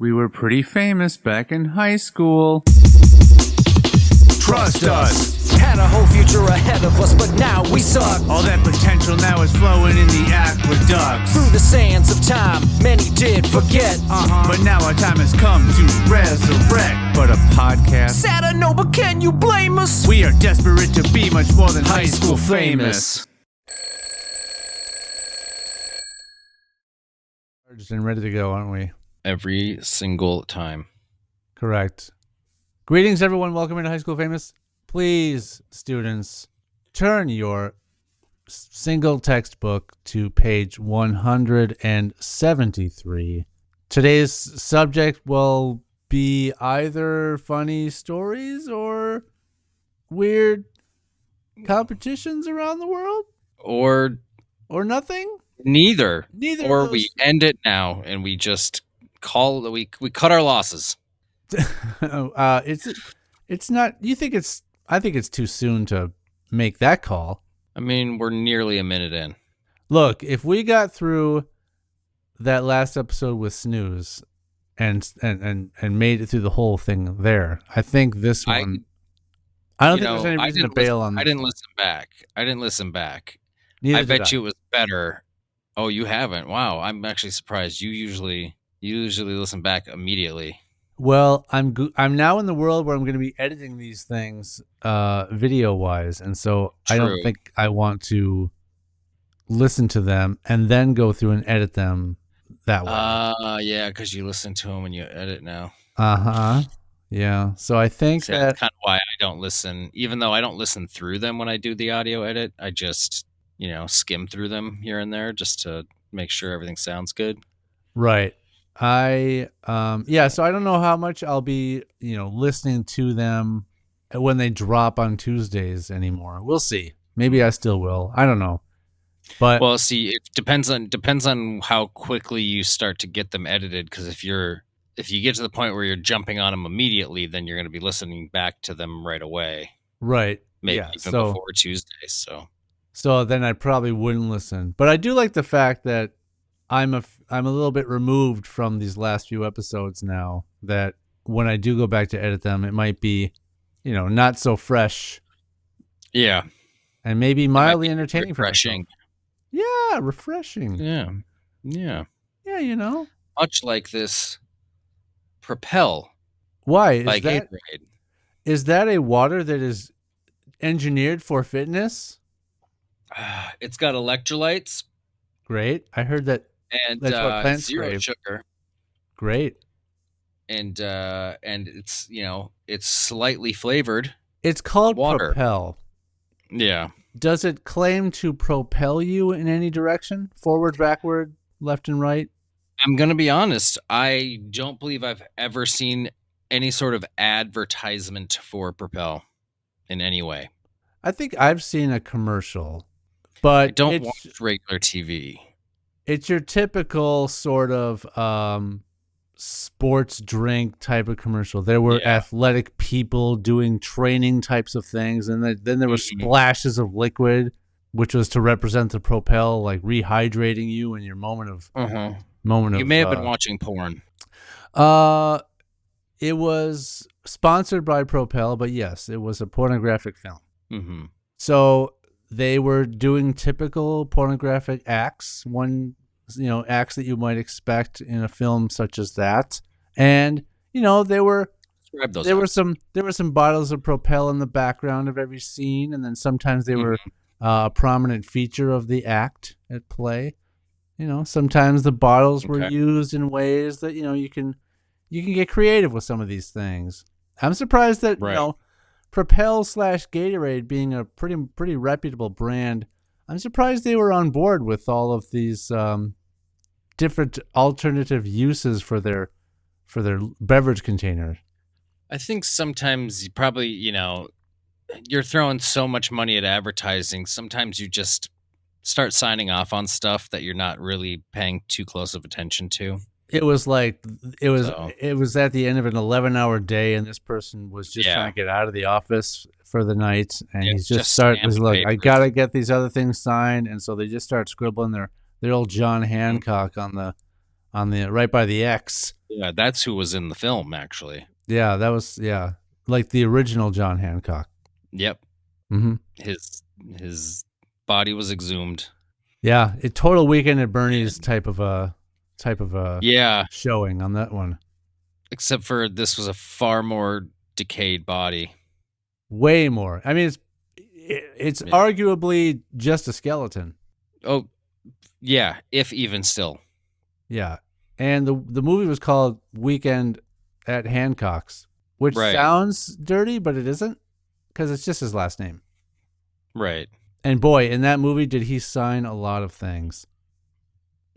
We were pretty famous back in high school. Trust us. Had a whole future ahead of us, but now we suck. All that potential now is flowing in the aqueducts. Through the sands of time, many did forget. But now our time has come to resurrect. But a podcast? Sad I know, but can you blame us? We are desperate to be much more than high school famous. And ready to go, aren't we? Every single time. Correct. Greetings, everyone. Welcome into High School Famous. Please, students, turn your single textbook to page 173. Today's subject will be either funny stories or weird competitions around the world, Or nothing. neither. Neither. Or of those. we end it now and we just we cut our losses. It's not. I think it's too soon to make that call. I mean, we're nearly a minute in. Look, if we got through that last episode with Snooze and made it through the whole thing there, I think this one. I don't think there's any reason to bail on. I didn't listen back. Neither I did bet you it was better. Oh, you haven't? Wow, I'm actually surprised. You usually listen back immediately. Well, I'm now in the world where I'm going to be editing these things video wise, and so I don't True. think I want to listen to them and then go through and edit them that way. Yeah, because you listen to them when you edit now. Yeah. So I think So that's that kind of why I don't listen, even though I don't listen through them when I do the audio edit. I just, skim through them here and there just to make sure everything sounds good. right. So I don't know how much I'll be, listening to them when they drop on Tuesdays anymore. We'll see. Maybe I still will. I don't know. But Well, see, it depends on how quickly you start to get them edited. Because if you get to the point where you're jumping on them immediately, then you're going to be listening back to them right away. right. Maybe Yeah. even before Tuesday. So then I probably wouldn't listen. But I do like the fact that I'm a little bit removed from these last few episodes now, that when I do go back to edit them, it might be, not so fresh Yeah, and maybe mildly entertaining refreshing. for myself. Yeah, refreshing. Yeah. Yeah, Much like this Propel Why by is that? Gatorade. Is that a water that is engineered for fitness? It's got electrolytes Great. I heard that. and That's what plants zero crave. sugar. Great. And it's it's slightly flavored. It's called Water. Propel. Yeah. Does it claim to propel you in any direction? Forward, backward, left and right? I'm gonna be honest. I don't believe I've ever seen any sort of advertisement for Propel in any way. I think I've seen a commercial, but I don't watch regular TV. it's your typical sort of sports drink type of commercial. There were Yeah. athletic people doing training types of things, and then there were splashes of liquid, which was to represent the Propel, like rehydrating you in your moment of You may have been watching porn. It was sponsored by Propel, but yes, it was a pornographic film. Mm-hmm. So they were doing typical pornographic acts, acts that you might expect in a film such as that. And, there were some bottles of Propel in the background of every scene, and then sometimes they were a prominent feature of the act at play. Sometimes the bottles were used in ways that, you can get creative with some of these things. I'm surprised that, Propel / Gatorade being a pretty reputable brand, I'm surprised they were on board with all of these different alternative uses for their beverage containers. I think sometimes you probably, you're throwing so much money at advertising. Sometimes you just start signing off on stuff that you're not really paying too close of attention to. It was at the end of an 11-hour day, and this person was just trying to get out of the office for the night, and he's just like, I gotta get these other things signed, and so they just start scribbling their old John Hancock on on the right by the X. Yeah, that's who was in the film, actually. Yeah, that was like the original John Hancock. Yep. Mm-hmm. His body was exhumed. Yeah, a total Weekend at Bernie's type of a Yeah, showing on that one. except for this was a far more decayed body. Way more. I mean, it's Yeah. arguably just a skeleton. Oh, yeah, if even still. Yeah, and the movie was called Weekend at Hancock's, which Right. sounds dirty, but it isn't, because it's just his last name. Right. And boy, in that movie, did he sign a lot of things.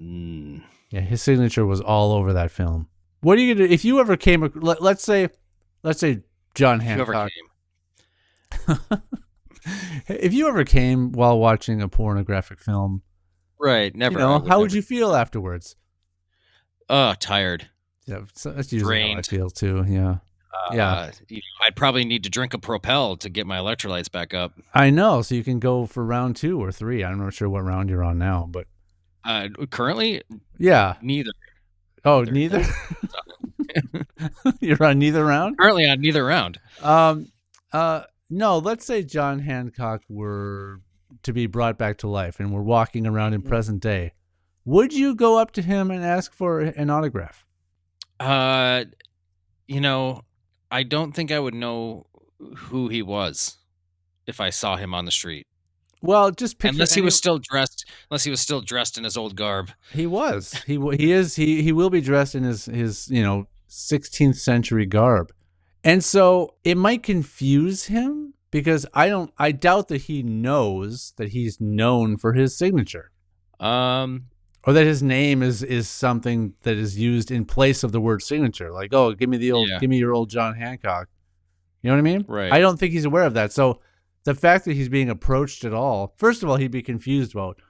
Mm. Yeah, his signature was all over that film. What are you gonna do if you ever came? Let's say John Hancock. Whoever came. If you ever came while watching a pornographic film, Right. Never. how would you feel afterwards? Tired. Yeah, so that's usually how I Drained. feel too. Yeah, yeah. I'd probably need to drink a Propel to get my electrolytes back up. I know. So you can go for round 2 or 3. I'm not sure what round you're on now, but Currently, yeah. neither. Oh, neither. You're on neither round. Currently on neither round. No. Let's say John Hancock were to be brought back to life, and we're walking around in present day. Would you go up to him and ask for an autograph? I don't think I would know who he was if I saw him on the street. Well, just picture Unless he was still dressed in his old garb. He was. He is. He will be dressed in his 16th century garb, and so it might confuse him because I doubt that he knows that he's known for his signature, or that his name is something that is used in place of the word signature. Like, oh, give me your old John Hancock. You know what I mean? Right. I don't think he's aware of that. So the fact that he's being approached at all, first of all, he'd be confused about,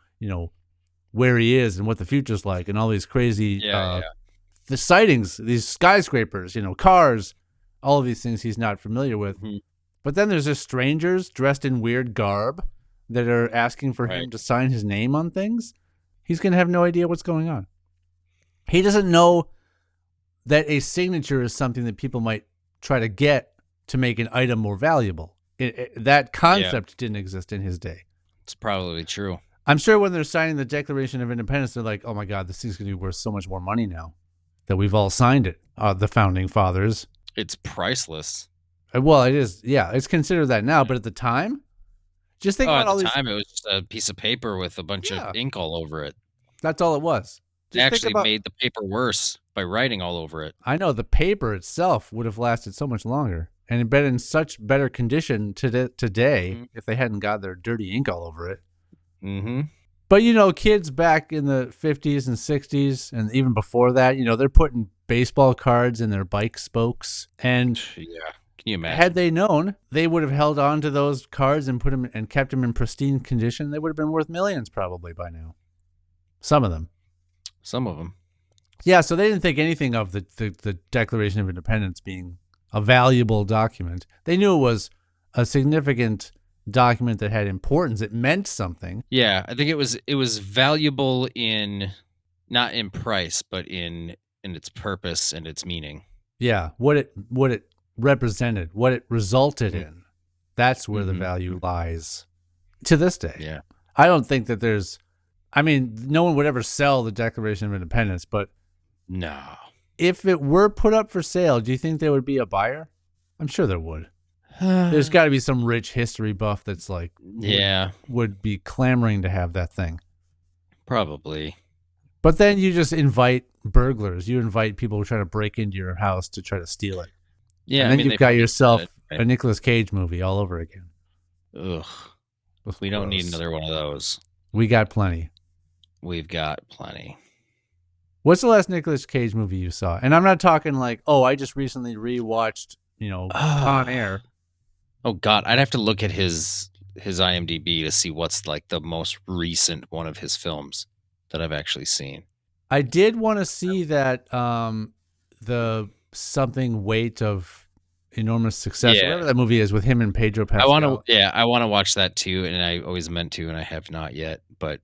where he is and what the future's like and all these crazy the sightings, these skyscrapers, cars, all of these things he's not familiar with. Mhm. But then there's just strangers dressed in weird garb that are asking for him to sign his name on things. He's going to have no idea what's going on. He doesn't know that a signature is something that people might try to get to make an item more valuable. That concept didn't exist in his day. It's probably true. I'm sure when they're signing the Declaration of Independence, they're like, oh my God, this thing's going to be worth so much more money now that we've all signed it, the founding fathers. It's priceless. Well, it is. Yeah, it's considered that now. But at the time, just think about all these. At the time, it was just a piece of paper with a bunch of ink all over it. That's all it was. They actually made the paper worse by writing all over it. I know the paper itself would have lasted so much longer and been in such better condition today if they hadn't got their dirty ink all over it. Mm-hmm. But, kids back in the 50s and 60s and even before that, they're putting baseball cards in their bike spokes. And yeah, can you imagine? Had they known, they would have held on to those cards and put them and kept them in pristine condition. They would have been worth millions probably by now. Some of them. Yeah, so they didn't think anything of the Declaration of Independence being a valuable document. They knew it was a significant document that had importance. It meant something. Yeah, I think it was valuable in not in price, but in its purpose and its meaning. Yeah, what it represented, what it resulted in. That's where the value lies to this day. Yeah. I don't think that no one would ever sell the Declaration of Independence, but no. If it were put up for sale, do you think there would be a buyer? I'm sure there would. There's got to be some rich history buff that's like, would be clamoring to have that thing. Probably. But then you just invite burglars. You invite people who try to break into your house to try to steal it. Yeah, and then you've got yourself a Nicolas Cage movie all over again. Ugh. We don't need another one of those. We got plenty. We've got plenty. What's the last Nicolas Cage movie you saw? And I'm not talking like, I just recently rewatched, Con Air. Oh God, I'd have to look at his IMDb to see what's like the most recent one of his films that I've actually seen. I did want to see that the something weight of enormous success, whatever that movie is with him and Pedro Pascal. I want to watch that too, and I always meant to, and I have not yet. But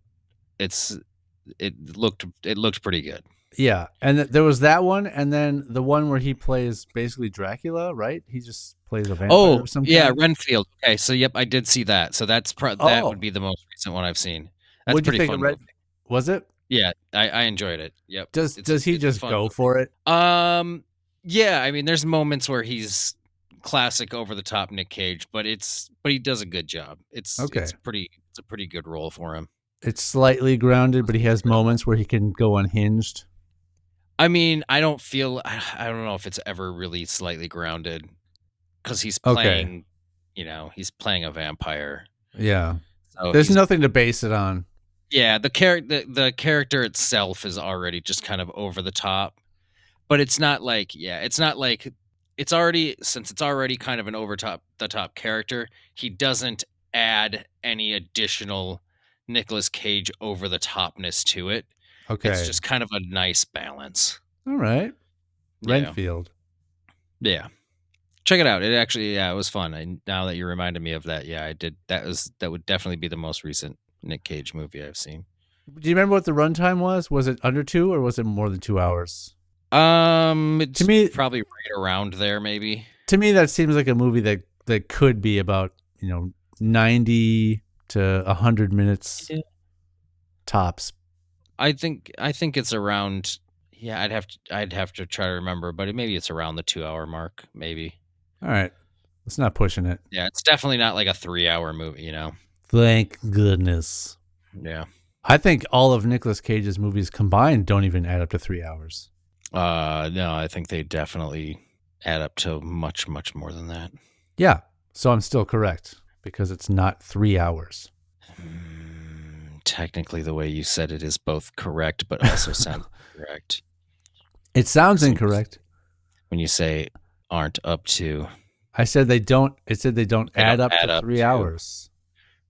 it looked pretty good. Yeah, and there was that one, and then the one where he plays basically Dracula, right? He just plays a vampire Oh, of some yeah, kind. Renfield. Okay, so yep, I did see that. So that would Oh, be the most recent one I've seen. That's a what'd you pretty think of fun Red? movie. Was it? Yeah, I enjoyed it. Yep, Does he it's a just fun go movie. for it? Yeah, I mean, there's moments where he's classic over the top Nick Cage, but he does a good job. Okay, It's a pretty good role for him. it's slightly grounded, but he has moments where he can go unhinged. I mean, I don't know if it's ever really slightly grounded because he's Okay, playing, he's playing a vampire. yeah. So There's nothing to base it on. yeah, the character itself is already just kind of over the top, but it's not like since it's already kind of an over the top character, he doesn't add any additional Nicolas Cage over the topness to it. It's Okay, just kind of a nice balance. all right. Yeah. Renfield. Yeah. Check it out. It actually, yeah, it was fun. Now that you reminded me of that, yeah, I did. That would definitely be the most recent Nick Cage movie I've seen. Do you remember what the runtime was? Was it under 2 or was it more than 2 hours? It's To me, probably right around there, maybe. that seems like a movie that could be about 90 to 100 minutes Yeah. tops. I think it's around. Yeah, I'd have to try to remember, but maybe it's around the 2 hour mark, maybe. All right, let's not pushing it. Yeah, it's definitely not like a 3 hour movie, Thank goodness. Yeah. I think all of Nicolas Cage's movies combined don't even add up to 3 hours. No, I think they definitely add up to much, much more than that. Yeah, so I'm still correct because it's not 3 hours. Technically, the way you said it is both correct, but also sounds correct. It sounds incorrect. When you say aren't up to, I said they don't. It said they don't add up add to up 3 to. hours.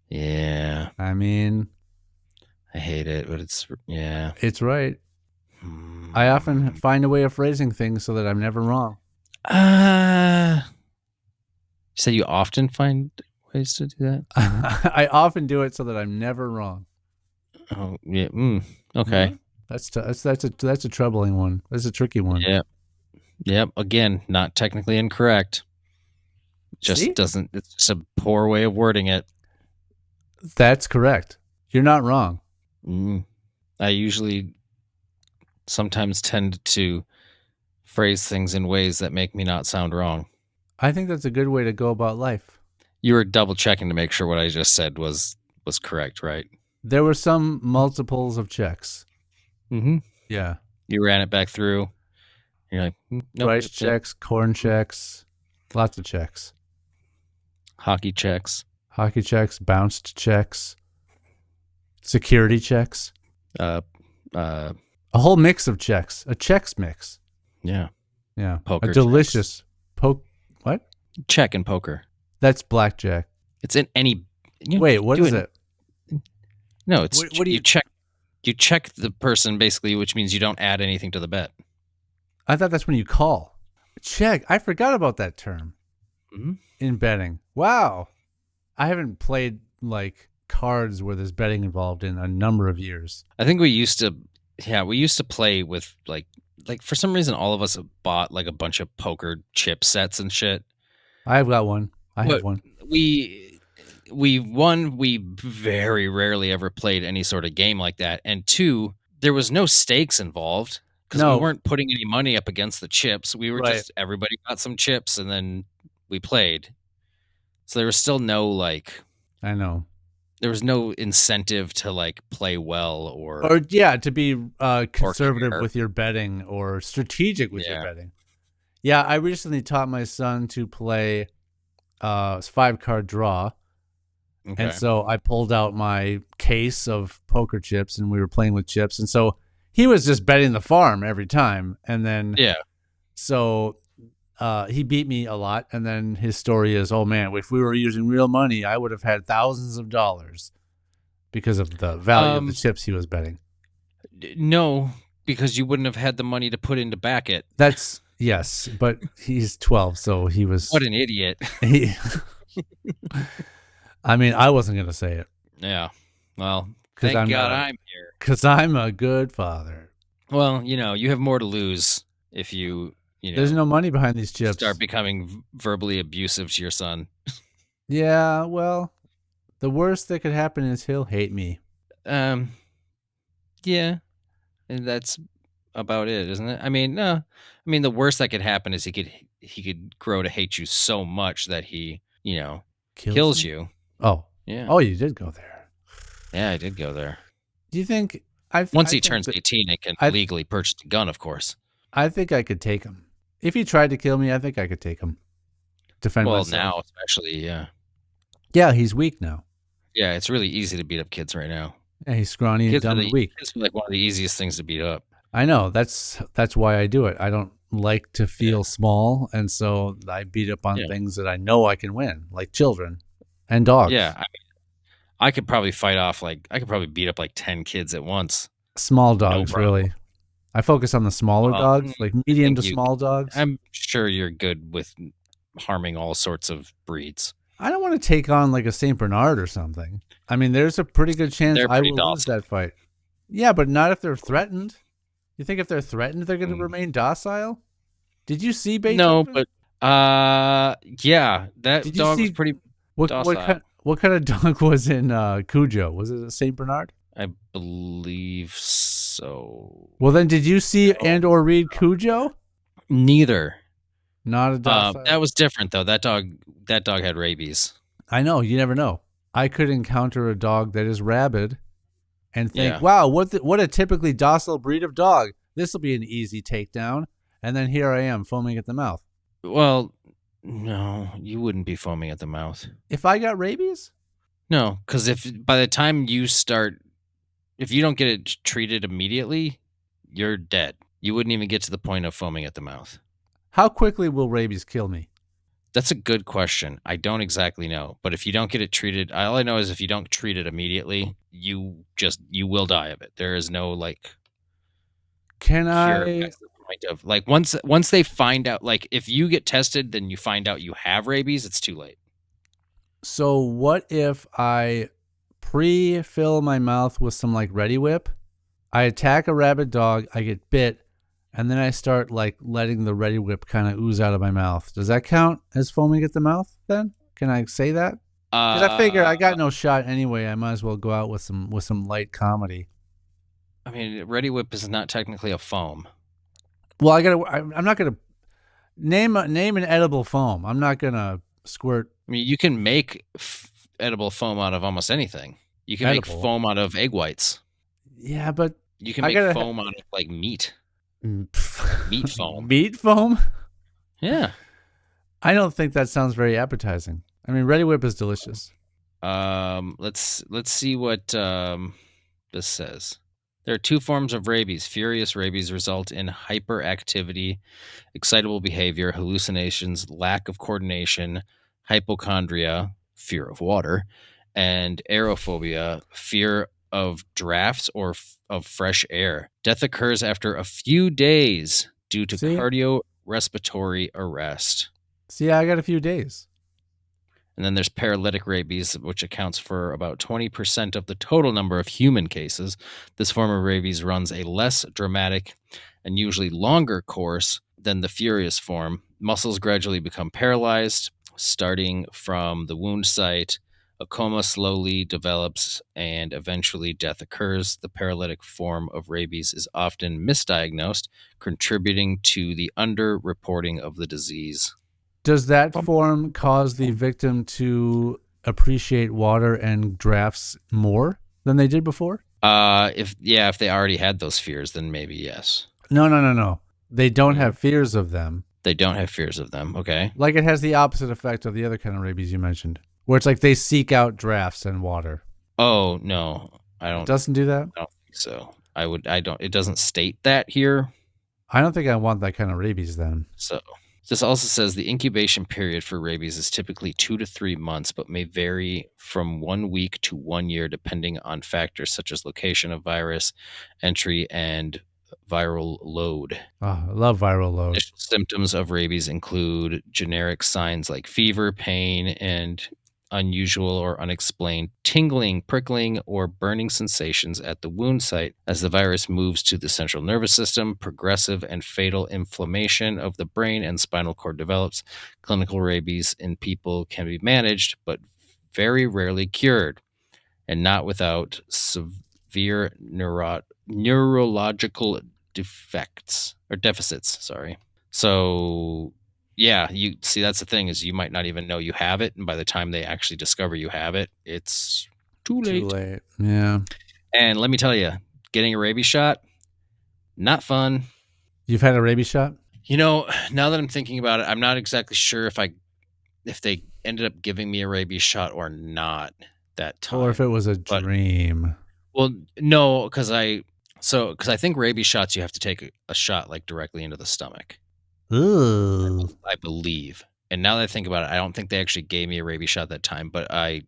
Yeah, I mean, I hate it, but yeah. it's right. I often find a way of phrasing things so that I'm never wrong. You said you often find ways to do that? I often do it so that I'm never wrong. Oh, yeah. Okay. That's a troubling one. That's a tricky one. Yep. Yep. Again, not technically incorrect. Just See? doesn't. It's just a poor way of wording it. That's correct. You're not wrong. I usually sometimes tend to phrase things in ways that make me not sound wrong. I think that's a good way to go about life. You were double checking to make sure what I just said was correct, right? There were some multiples of checks. Mm-hmm. Yeah. You ran it back through. You're like, nope, Rice checks, corn checks, lots of checks. hockey checks. Hockey checks, bounced checks, security checks. A whole mix of checks. A checks mix. Yeah. Yeah. Poker a delicious what? Check in poker. That's blackjack. It's in any. Wait, what is it? No, it's What do you check. You check the person basically, which means you don't add anything to the bet. I thought that's when you call. Check. I forgot about that term Mm-hmm. in betting. Wow. I haven't played like cards where there's betting involved in a number of years. I think we used to play with like for some reason all of us have bought like a bunch of poker chip sets and shit. I've got one. I have one. We very rarely ever played any sort of game like that, and two, there was no stakes involved because No. we weren't putting any money up against the chips. We were Right. just everybody got some chips and then we played. So there was still no I know. there was no incentive to like play well or to be conservative care. with your betting or strategic with your Yeah. betting. Yeah, I recently taught my son to play 5-card draw. Okay. And so I pulled out my case of poker chips and we were playing with chips. And so he was just betting the farm every time. And then, Yeah. so he beat me a lot. And then his story is, oh man, if we were using real money, I would have had thousands of dollars because of the value of the chips he was betting. No, because you wouldn't have had the money to put in to back it. That's, yes, but he's 12. So he was, What an idiot. I mean, I wasn't going to say it. Yeah. Well, 'Cause thank I'm God not- I'm here. Because I'm a good father. Well, you have more to lose if you There's no money behind these chips. start becoming verbally abusive to your son. Yeah, well, the worst that could happen is he'll hate me. Yeah, and that's about it, isn't it? I mean, no. I mean, the worst that could happen is he could grow to hate you so much that he, kills you. Oh. Yeah. Oh, you did go there. Yeah, I did go there. Do you think Once I he think turns that- 18 and can I- legally purchase a gun, of course. I think I could take him. If he tried to kill me, I think I could take him. Defend Well, myself. now especially, yeah. Yeah, he's weak now. Yeah, it's really easy to beat up kids right now. Yeah, he's scrawny and Kids dumb and weak. Kids are like one of the easiest things to beat up. I know. That's why I do it. I don't like to feel small, and so I beat up on things that I know I can win, like children and dogs. Yeah, I mean, I could probably beat up like 10 kids at once. Small dogs, problem. really. I focus on the smaller dogs, like medium to small dogs. I'm sure you're good with harming all sorts of breeds. I don't want to take on like a Saint Bernard or something. I mean, there's a pretty good chance I will lose that fight. Yeah, but not if they're threatened. You think if they're threatened, they're going to remain docile? Did you see Beethoven? No, but yeah, that dog was pretty docile. What kind of dog was in Cujo? Was it a Saint Bernard? I believe so. Well, then, did you see and or read Cujo? Neither. Not a docile. That was different though. That dog had rabies. I know. You never know. I could encounter a dog that is rabid and think, wow, what a typically docile breed of dog. This will be an easy takedown. And then here I am foaming at the mouth. Well, no, you wouldn't be foaming at the mouth. If I got rabies? No, because by the time you start, if you don't get it treated immediately, you're dead. You wouldn't even get to the point of foaming at the mouth. How quickly will rabies kill me? That's a good question. I don't exactly know. But if you don't get it treated, all I know is if you don't treat it immediately, you will die of it. There is no Can cure I past the point of once they find out, if you get tested, then you find out you have rabies, it's too late. So what if I pre-fill my mouth with some Ready Whip? I attack a rabid dog, I get bit, and then I start letting the Ready Whip kind of ooze out of my mouth. Does that count as foaming at the mouth then? Can I say that? Because I figure I got no shot anyway. I might as well go out with some light comedy. I mean, Ready Whip is not technically a foam. Well, I'm not gonna name an edible foam. I'm not gonna squirt. I mean, you can make edible foam out of almost anything. You can make foam out of egg whites. Yeah, but you can make foam out of meat. Meat foam. Meat foam? Yeah. I don't think that sounds very appetizing. I mean, Ready Whip is delicious. Let's see what this says. There are two forms of rabies. Furious rabies result in hyperactivity, excitable behavior, hallucinations, lack of coordination, hypochondria, fear of water, and aerophobia, fear of drafts or of fresh air. Death occurs after a few days due to cardiorespiratory arrest. See, I got a few days. And then there's paralytic rabies, which accounts for about 20% of the total number of human cases. This form of rabies runs a less dramatic and usually longer course than the furious form. Muscles gradually become paralyzed, starting from the wound site. A coma slowly develops and eventually death occurs. The paralytic form of rabies is often misdiagnosed, contributing to the underreporting of the disease. Does that form cause the victim to appreciate water and drafts more than they did before? If they already had those fears, then maybe yes. No. They don't have fears of them. They don't have fears of them. Okay. It has the opposite effect of the other kind of rabies you mentioned, where it's they seek out drafts and water. Oh no, I don't. It doesn't do that? I don't think so. I don't. It doesn't state that here. I don't think I want that kind of rabies then. So. This also says the incubation period for rabies is typically 2 to 3 months, but may vary from 1 week to 1 year depending on factors such as location of virus, entry, and viral load. Oh, I love viral load. Initial symptoms of rabies include generic signs like fever, pain, and unusual or unexplained tingling, prickling, or burning sensations at the wound site. As the virus moves to the central nervous system, progressive and fatal inflammation of the brain and spinal cord develops. Clinical rabies in people can be managed, but very rarely cured, and not without severe neurological defects or deficits. Sorry. So yeah, you see, that's the thing, is you might not even know you have it, and by the time they actually discover you have it, it's too late. Too late. Yeah. And let me tell you, getting a rabies shot, not fun. You've had a rabies shot? You know, now that I'm thinking about it, I'm not exactly sure if they ended up giving me a rabies shot or not that time. Or if it was a dream. Well, no, because I think rabies shots, you have to take a shot like directly into the stomach. Ooh. I believe. And now that I think about it, I don't think they actually gave me a rabies shot that time, but I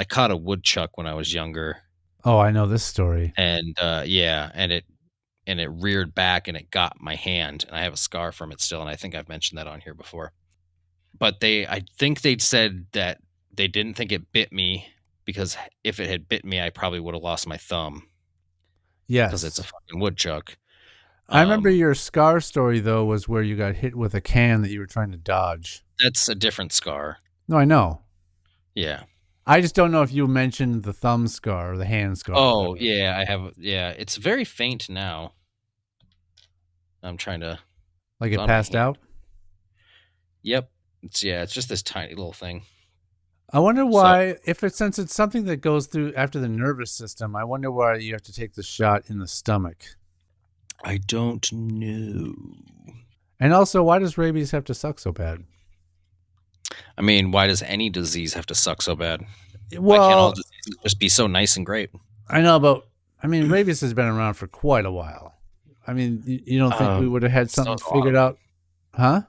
caught a woodchuck when I was younger. Oh, I know this story. And and it reared back and it got my hand, and I have a scar from it still, and I think I've mentioned that on here before. But I think they'd said that they didn't think it bit me, because if it had bit me, I probably would have lost my thumb. Yes. Because it's a fucking woodchuck. I remember your scar story, though, was where you got hit with a can that you were trying to dodge. That's a different scar. No, I know. Yeah. I just don't know if you mentioned the thumb scar or the hand scar. Oh, yeah, I have. Yeah, it's very faint now. I'm trying to. Like it passed out? Yep. It's just this tiny little thing. I wonder why, since it's something that goes through after the nervous system, I wonder why you have to take the shot in the stomach. I don't know. And also, why does rabies have to suck so bad? I mean, why does any disease have to suck so bad? Well, why can't all diseases just be so nice and great? I know, but I mean, rabies has been around for quite a while. I mean, you don't think we would have had something figured out? Huh?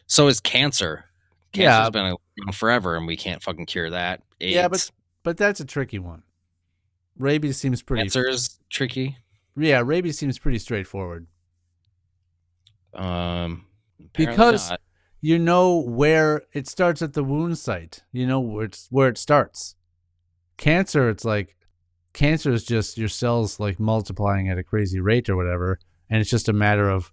So is cancer. Cancer's been around forever, and we can't fucking cure that. AIDS. Yeah, but that's a tricky one. Rabies seems pretty. Cancer is tricky. Yeah, rabies seems pretty straightforward. Because not. You know where it starts at the wound site. You know where it starts. Cancer, it's like cancer is just your cells like multiplying at a crazy rate or whatever, and it's just a matter of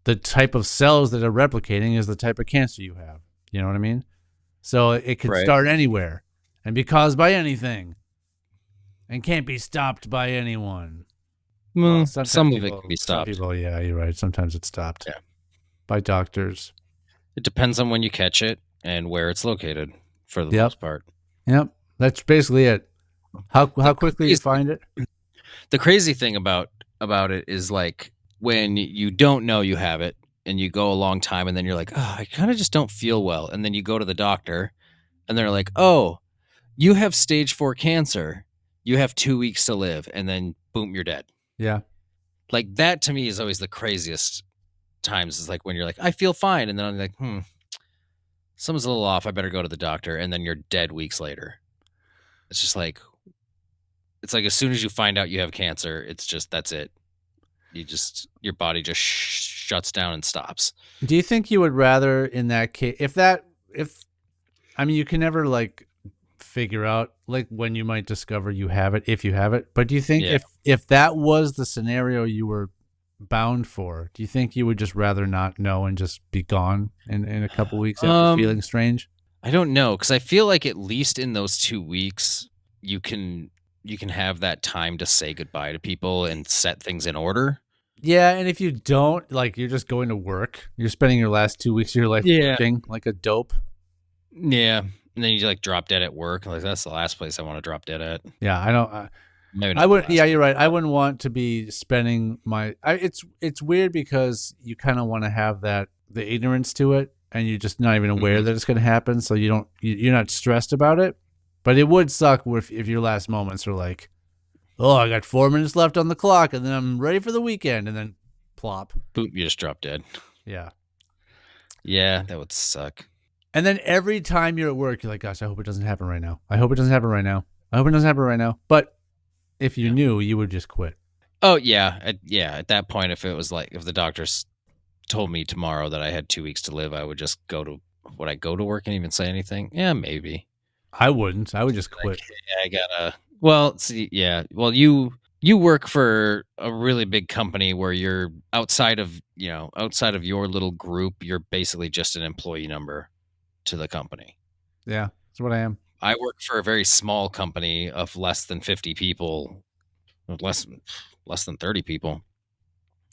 the type of cells that are replicating is the type of cancer you have. You know what I mean? So it can start anywhere and be caused by anything and can't be stopped by anyone. Well, some of it can be stopped. Some people, yeah, you're right. Sometimes it's stopped by doctors. It depends on when you catch it and where it's located for the most part. Yep. That's basically it. How quickly you find it? The crazy thing about it is, like, when you don't know you have it and you go a long time and then you're like, oh, I kind of just don't feel well. And then you go to the doctor and they're like, oh, you have stage 4 cancer. You have 2 weeks to live. And then boom, you're dead. Yeah. Like, that to me is always the craziest times, is like when you're like, I feel fine. And then I'm like, something's a little off. I better go to the doctor. And then you're dead weeks later. It's just like, it's like as soon as you find out you have cancer, it's just, that's it. Your body just shuts down and stops. Do you think you would rather, in that case, I mean, you can never like figure out like when you might discover you have it, if you have it, but do you think if that was the scenario you were bound for, do you think you would just rather not know and just be gone in a couple weeks after feeling strange? I don't know, because I feel like at least in those 2 weeks you can have that time to say goodbye to people and set things in order. Yeah, and if you don't, like, you're just going to work. You're spending your last 2 weeks of your life working like a dope. Yeah, and then you like drop dead at work. Like, that's the last place I want to drop dead at. Yeah, I don't. I would. Yeah, you're right. I wouldn't want to be spending my. It's weird because you kind of want to have the ignorance to it, and you're just not even aware that it's going to happen. So you're not stressed about it. But it would suck if your last moments are like, oh, I got 4 minutes left on the clock, and then I'm ready for the weekend, and then plop. Boom, you just drop dead. Yeah. Yeah, that would suck. And then every time you're at work, you're like, gosh, I hope it doesn't happen right now. I hope it doesn't happen right now. I hope it doesn't happen right now. But if you knew, you would just quit. Oh, yeah. At that point, if the doctors told me tomorrow that I had 2 weeks to live, I would just would I go to work and even say anything? Yeah, maybe. I wouldn't. I would just quit. I gotta. Well, see, yeah. Well, you work for a really big company where you're outside of your little group. You're basically just an employee number to the company. Yeah, that's what I am. I work for a very small company of less than 50 people, less than 30 people.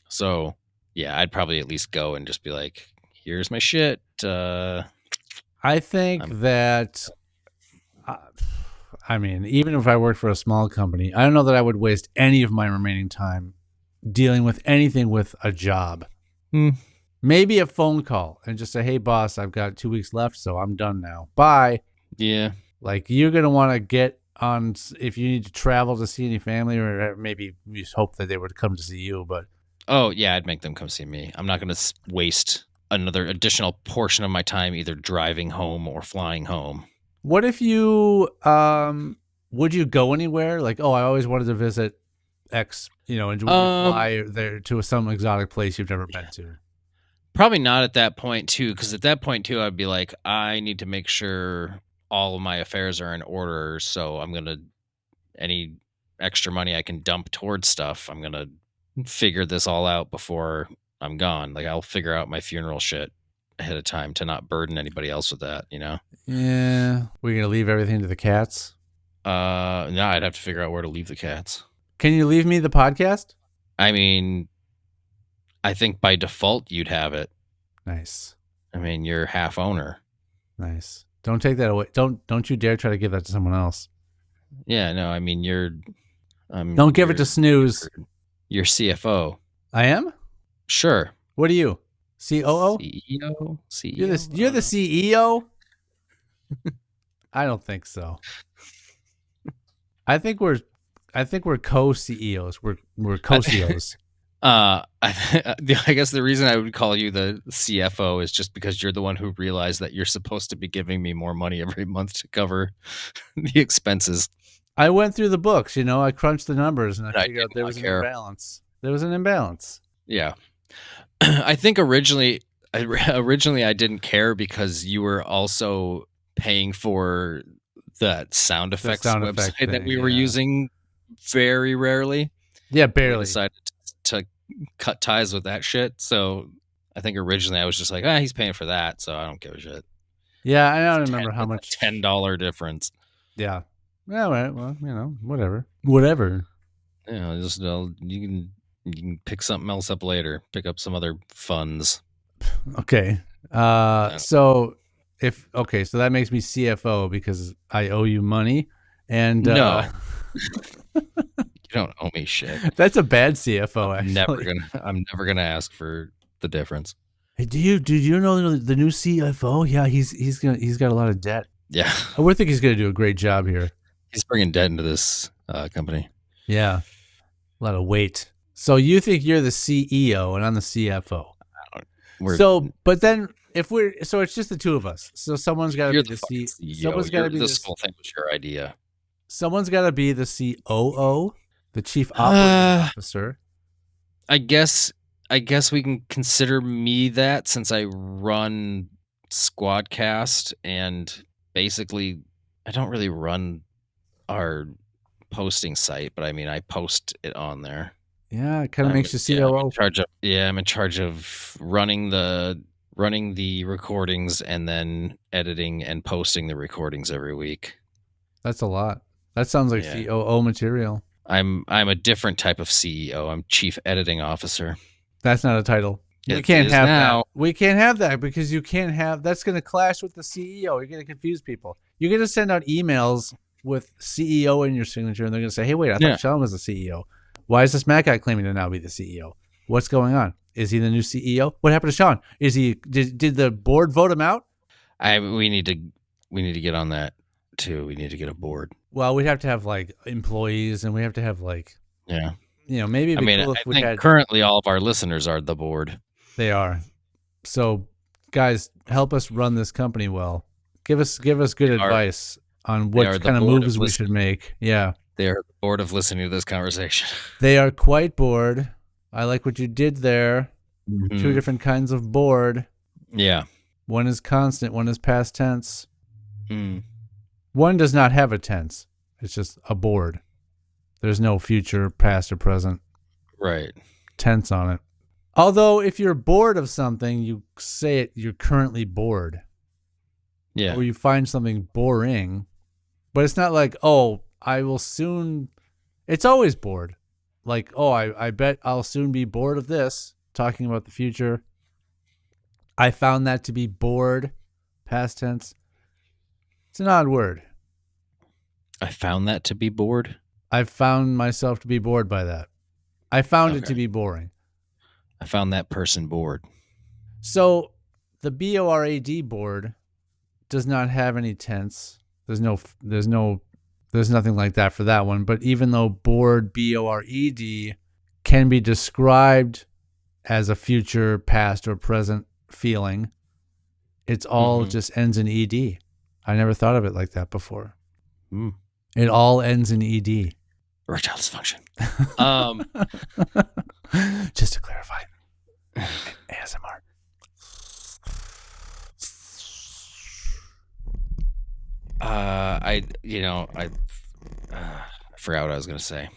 So yeah, I'd probably at least go and just be like, "Here's my shit." I think that. I mean, even if I worked for a small company, I don't know that I would waste any of my remaining time dealing with anything with a job. Maybe a phone call and just say, "Hey, boss, I've got 2 weeks left, so I'm done now. Bye." Yeah. Like, you're going to want to get on if you need to travel to see any family, or maybe you just hope that they would come to see you. But oh, yeah, I'd make them come see me. I'm not going to waste another additional portion of my time either driving home or flying home. what if you, would you go anywhere? Like, oh, I always wanted to visit X, and would you fly there to some exotic place you've never been to? Probably not at that point, too, because at that point, too, I'd be like, I need to make sure all of my affairs are in order. So I'm going to, any extra money I can dump towards stuff, I'm going to figure this all out before I'm gone. Like, I'll figure out my funeral shit ahead of time to not burden anybody else with that, Yeah. We're going to leave everything to the cats? No, I'd have to figure out where to leave the cats. Can you leave me the podcast? I mean, I think by default you'd have it. Nice. I mean, you're half owner. Nice. Don't take that away. Don't you dare try to give that to someone else. Yeah, no, I mean, Don't give it to Snooze. You're CFO. I am? Sure. What are you? COO? CEO? You're the CEO? I don't think so. I think we're co-CEOs. We're co-CEOs. I guess the reason I would call you the CFO is just because you're the one who realized that you're supposed to be giving me more money every month to cover the expenses. I went through the books, I crunched the numbers, and I figured out there was an imbalance. There was an imbalance. Yeah. I think originally I didn't care because you were also paying for that sound effects website that we were using very rarely. Yeah, barely. We decided to cut ties with that shit. So I think originally I was just like, he's paying for that, so I don't give a shit. Yeah, I don't remember how much. $10 difference. Yeah. All right. Well, whatever. Whatever. Just you can pick something else up later. Pick up some other funds. Okay. So that makes me CFO because I owe you money, and no. You don't owe me shit. That's a bad CFO. Actually, I'm never gonna ask for the difference. Hey, did you know the new CFO? Yeah, he's got a lot of debt. Yeah, I would think he's gonna do a great job here. He's bringing debt into this company. Yeah, a lot of weight. So you think you're the CEO and I'm the CFO? But then so it's just the two of us. So someone's got to be the CEO. Someone's got to be this whole thing was your idea. Someone's got to be the COO, the Chief Operating Officer. I guess we can consider me that, since I run Squadcast, and basically I don't really run our posting site, but I mean I post it on there. Yeah, it kind of makes you COO. I'm in charge of running the recordings and then editing and posting the recordings every week. That's a lot. That sounds like COO material. I'm a different type of CEO. I'm Chief Editing Officer. That's not a title. We can't have that. We can't have that because you can't have. That's going to clash with the CEO. You're going to confuse people. You're going to send out emails with CEO in your signature, and they're going to say, "Hey, wait, I thought Sean was the CEO. Why is this Matt guy claiming to now be the CEO? What's going on? Is he the new CEO? What happened to Sean? Is he? Did the board vote him out? We need to get on that too. We need to get a board. Well, we'd have to have like employees, and we have to have like maybe. It'd be cool if we had. Currently all of our listeners are the board. They are. So, guys, help us run this company well. Give us good advice on what kind of moves we should make. Yeah. They are bored of listening to this conversation. They are quite bored. I like what you did there. Mm-hmm. 2 different kinds of bored. Yeah. One is constant, one is past tense. One does not have a tense. It's just a board. There's no future, past, or present Right. tense on it. Although if you're bored of something, you say it, you're currently bored. Yeah. Or you find something boring. But it's not like, oh, I will soon. It's always bored. Like, oh, I bet I'll soon be bored of this. Talking about the future. I found that to be bored. Past tense. It's an odd word. I found that to be bored. I found myself to be bored by that. I found it to be boring. I found that person bored. So the BORAD board does not have any tense. There's nothing like that for that one. But even though bored, BORED, can be described as a future, past, or present feeling, it's all just ends in ED. I never thought of it like that before. Mm. It all ends in ED. Erectile dysfunction. Just to clarify. ASMR. I forgot what I was gonna say.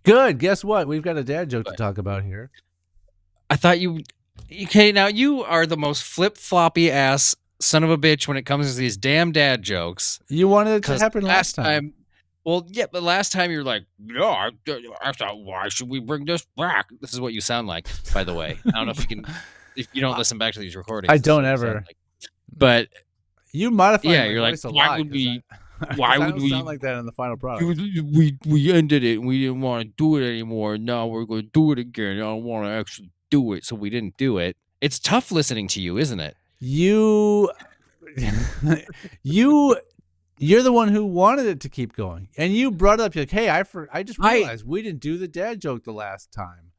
Good. Guess what? We've got a dad joke to talk about here. I thought okay, now you are the most flip-floppy ass son of a bitch when it comes to these damn dad jokes. You wanted it to happen last time. Well, yeah, but last time you're like, no, I thought, why should we bring this back? This is what you sound like, by the way. I don't know if you don't listen back to these recordings. I don't ever. Like. But you modify my you're voice like, a why lot. Why would we sound like that in the final product? We ended it and we didn't want to do it anymore. Now we're going to do it again. I don't want to actually do it, so we didn't do it. It's tough listening to you, isn't it? You're the one who wanted it to keep going, and you brought it up. You're like, hey, I just realized we didn't do the dad joke the last time.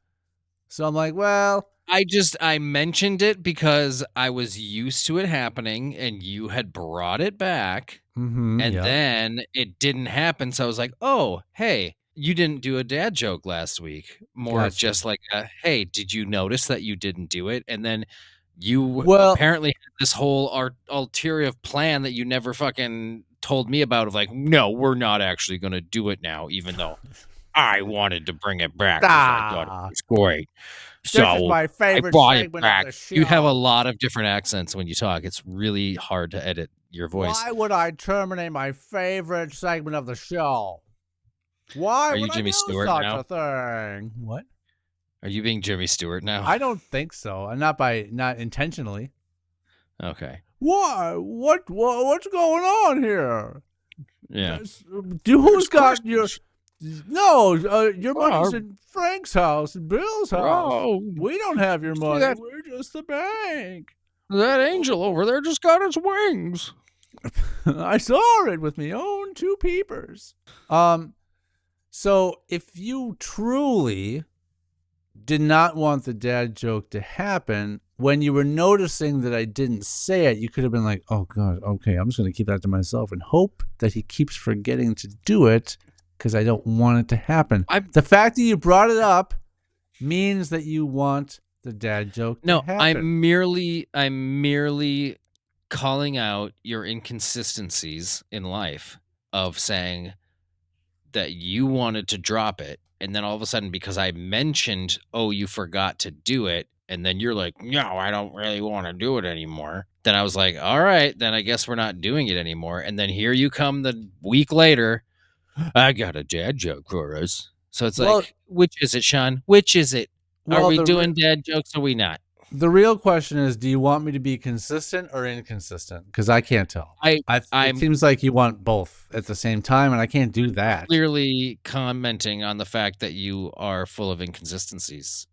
So I'm like, well, I mentioned it because I was used to it happening, and you had brought it back, then it didn't happen. So I was like, oh, hey, you didn't do a dad joke last week. More of just like, hey, did you notice that you didn't do it? And then you apparently had this whole ulterior plan that you never fucking told me about of like, no, we're not actually going to do it now, even though I wanted to bring it back. I thought it was great. So this is my favorite segment of the show. You have a lot of different accents when you talk. It's really hard to edit your voice. Why would I terminate my favorite segment of the show? Why Are you would Jimmy I do Stewart such now? a thing? What? Are you being Jimmy Stewart now? I don't think so. And not intentionally. Okay. Why? What's going on here? Yeah. Who's got your? No, your money's in Frank's house and Bill's house. Oh, we don't have your money. We're just the bank. That angel over there just got its wings. I saw it with my own two peepers. So if you truly did not want the dad joke to happen, when you were noticing that I didn't say it, you could have been like, oh God, okay, I'm just going to keep that to myself and hope that he keeps forgetting to do it because I don't want it to happen. The fact that you brought it up means that you want the dad joke to happen. I'm merely calling out your inconsistencies in life of saying that you wanted to drop it, and then all of a sudden, because I mentioned, oh, you forgot to do it, and then you're like, no, I don't really want to do it anymore. Then I was like, all right, then I guess we're not doing it anymore. And then here you come the week later, I got a dad joke for us. So it's like, which is it, Sean? Which is it? Are we doing dad jokes or are we not? The real question is, do you want me to be consistent or inconsistent? Because I can't tell. It seems like you want both at the same time, and I can't do that. Clearly commenting on the fact that you are full of inconsistencies.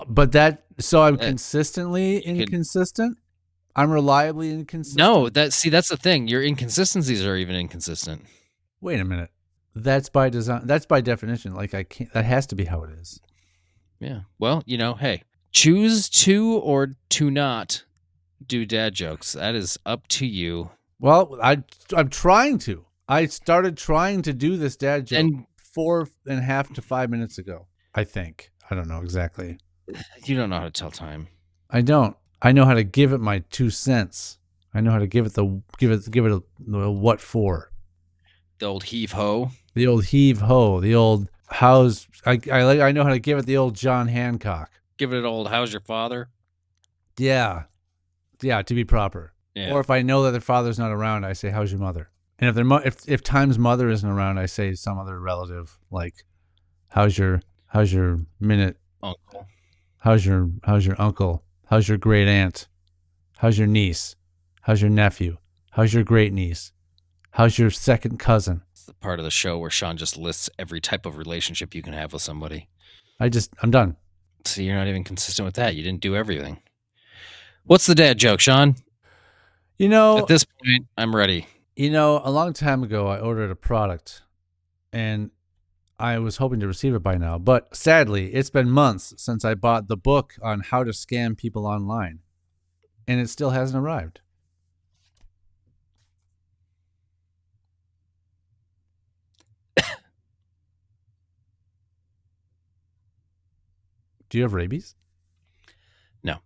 But I'm consistently inconsistent? I'm reliably inconsistent? No, that's the thing. Your inconsistencies are even inconsistent. Wait a minute. That's by design. That's by definition. Like that has to be how it is. Yeah. Well, hey. Choose to or to not do dad jokes. That is up to you. Well, I'm trying to. I started trying to do this dad joke 4.5 to 5 minutes ago, I think. I don't know exactly. You don't know how to tell time. I don't. I know how to give it my 2 cents. I know how to give it a what for. The old heave ho. The old heave ho. The old how's I know how to give it the old John Hancock. Give it an old how's your father? Yeah. Yeah, to be proper. Yeah. Or if I know that their father's not around, I say, "How's your mother?" And if Time's mother isn't around, I say some other relative like, "How's your minute? Uncle. How's your uncle? How's your great aunt? How's your niece? How's your nephew? How's your great niece? How's your second cousin?" It's the part of the show where Sean just lists every type of relationship you can have with somebody. I'm done. See, you're not even consistent with that. You didn't do everything. What's the dad joke, Sean? At this point, I'm ready. A long time ago, I ordered a product, and I was hoping to receive it by now. But sadly, it's been months since I bought the book on how to scam people online, and it still hasn't arrived. Do you have rabies? No.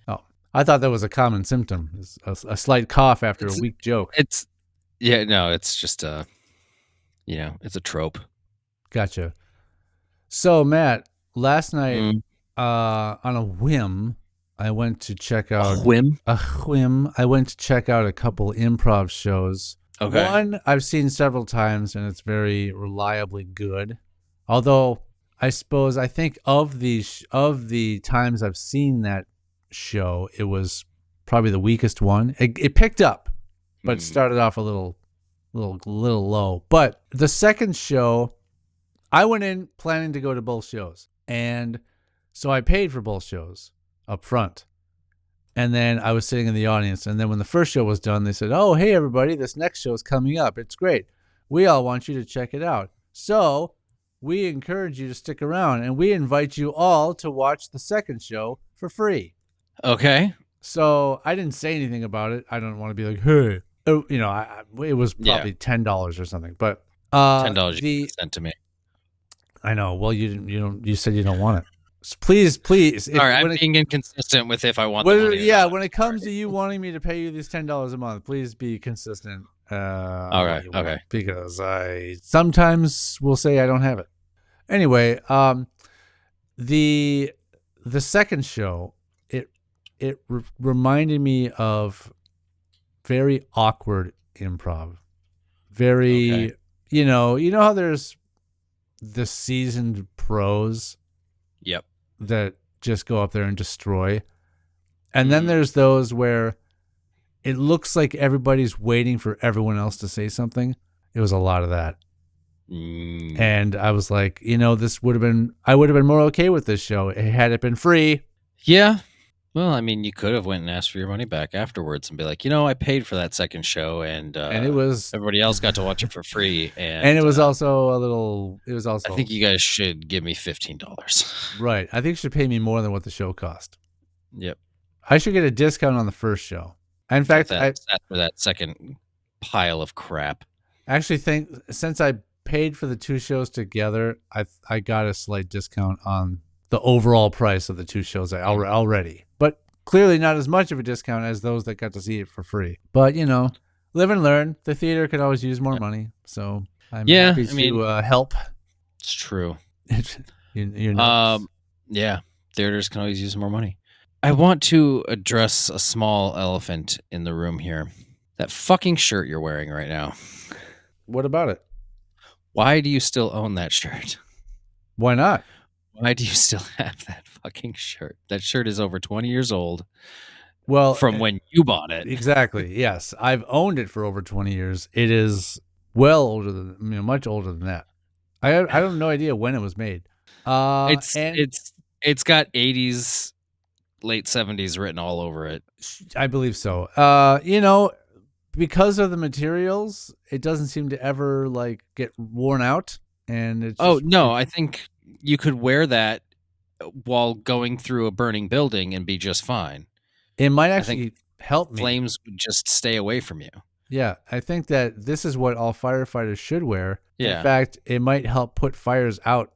Oh, I thought that was a common symptom, a slight cough after a weak joke. It's just it's a trope. Gotcha. So, Matt, last night, on a whim, I went to check out I went to check out a couple improv shows. Okay. One I've seen several times, and it's very reliably good. Although I think of the times I've seen that show, it was probably the weakest one. It picked up, but started off a little low. But the second show, I went in planning to go to both shows, and so I paid for both shows up front. And then I was sitting in the audience, and then when the first show was done, they said, "Oh, hey everybody, this next show is coming up. It's great. We all want you to check it out. So we encourage you to stick around, and we invite you all to watch the second show for free." Okay. So I didn't say anything about it. I don't want to be like, "Hey," it was probably $10 or something. But $10 you sent to me. I know. Well, you didn't. You said you don't want it. So please. All right, I'm being inconsistent with if I want the money. Yeah, when it comes to you wanting me to pay you these $10 a month, please be consistent. All right. Okay. Because I sometimes will say I don't have it. Anyway, the second show, it reminded me of very awkward improv. Very, you know how there's the seasoned pros. Yep. That just go up there and destroy. And then there's those where it looks like everybody's waiting for everyone else to say something. It was a lot of that. And I was like, I would have been more okay with this show had it been free. Yeah. Well, I mean, you could have went and asked for your money back afterwards and be like, I paid for that second show, and it was everybody else got to watch it for free, and it was also I think you guys should give me $15. Right. I think you should pay me more than what the show cost. Yep. I should get a discount on the first show. In fact, for that second pile of crap. I actually think since I paid for the two shows together, I got a slight discount on the overall price of the two shows already. But clearly not as much of a discount as those that got to see it for free. But, live and learn. The theater could always use more money. So I'm happy to help. It's true. You're nuts. Yeah, theaters can always use more money. I want to address a small elephant in the room here. That fucking shirt you're wearing right now. What about it? Why do you still own that shirt? Why not? Why do you still have that fucking shirt? That shirt is over 20 years old. Well, from when you bought it. Exactly. Yes. I've owned it for over 20 years. It is well older than, much older than that. I have no idea when it was made. It's got 80s, late 70s written all over it. I believe so. Because of the materials, it doesn't seem to ever get worn out. And it's I think you could wear that while going through a burning building and be just fine. It might actually help me. Flames would just stay away from you. Yeah, I think that this is what all firefighters should wear. Yeah. In fact, it might help put fires out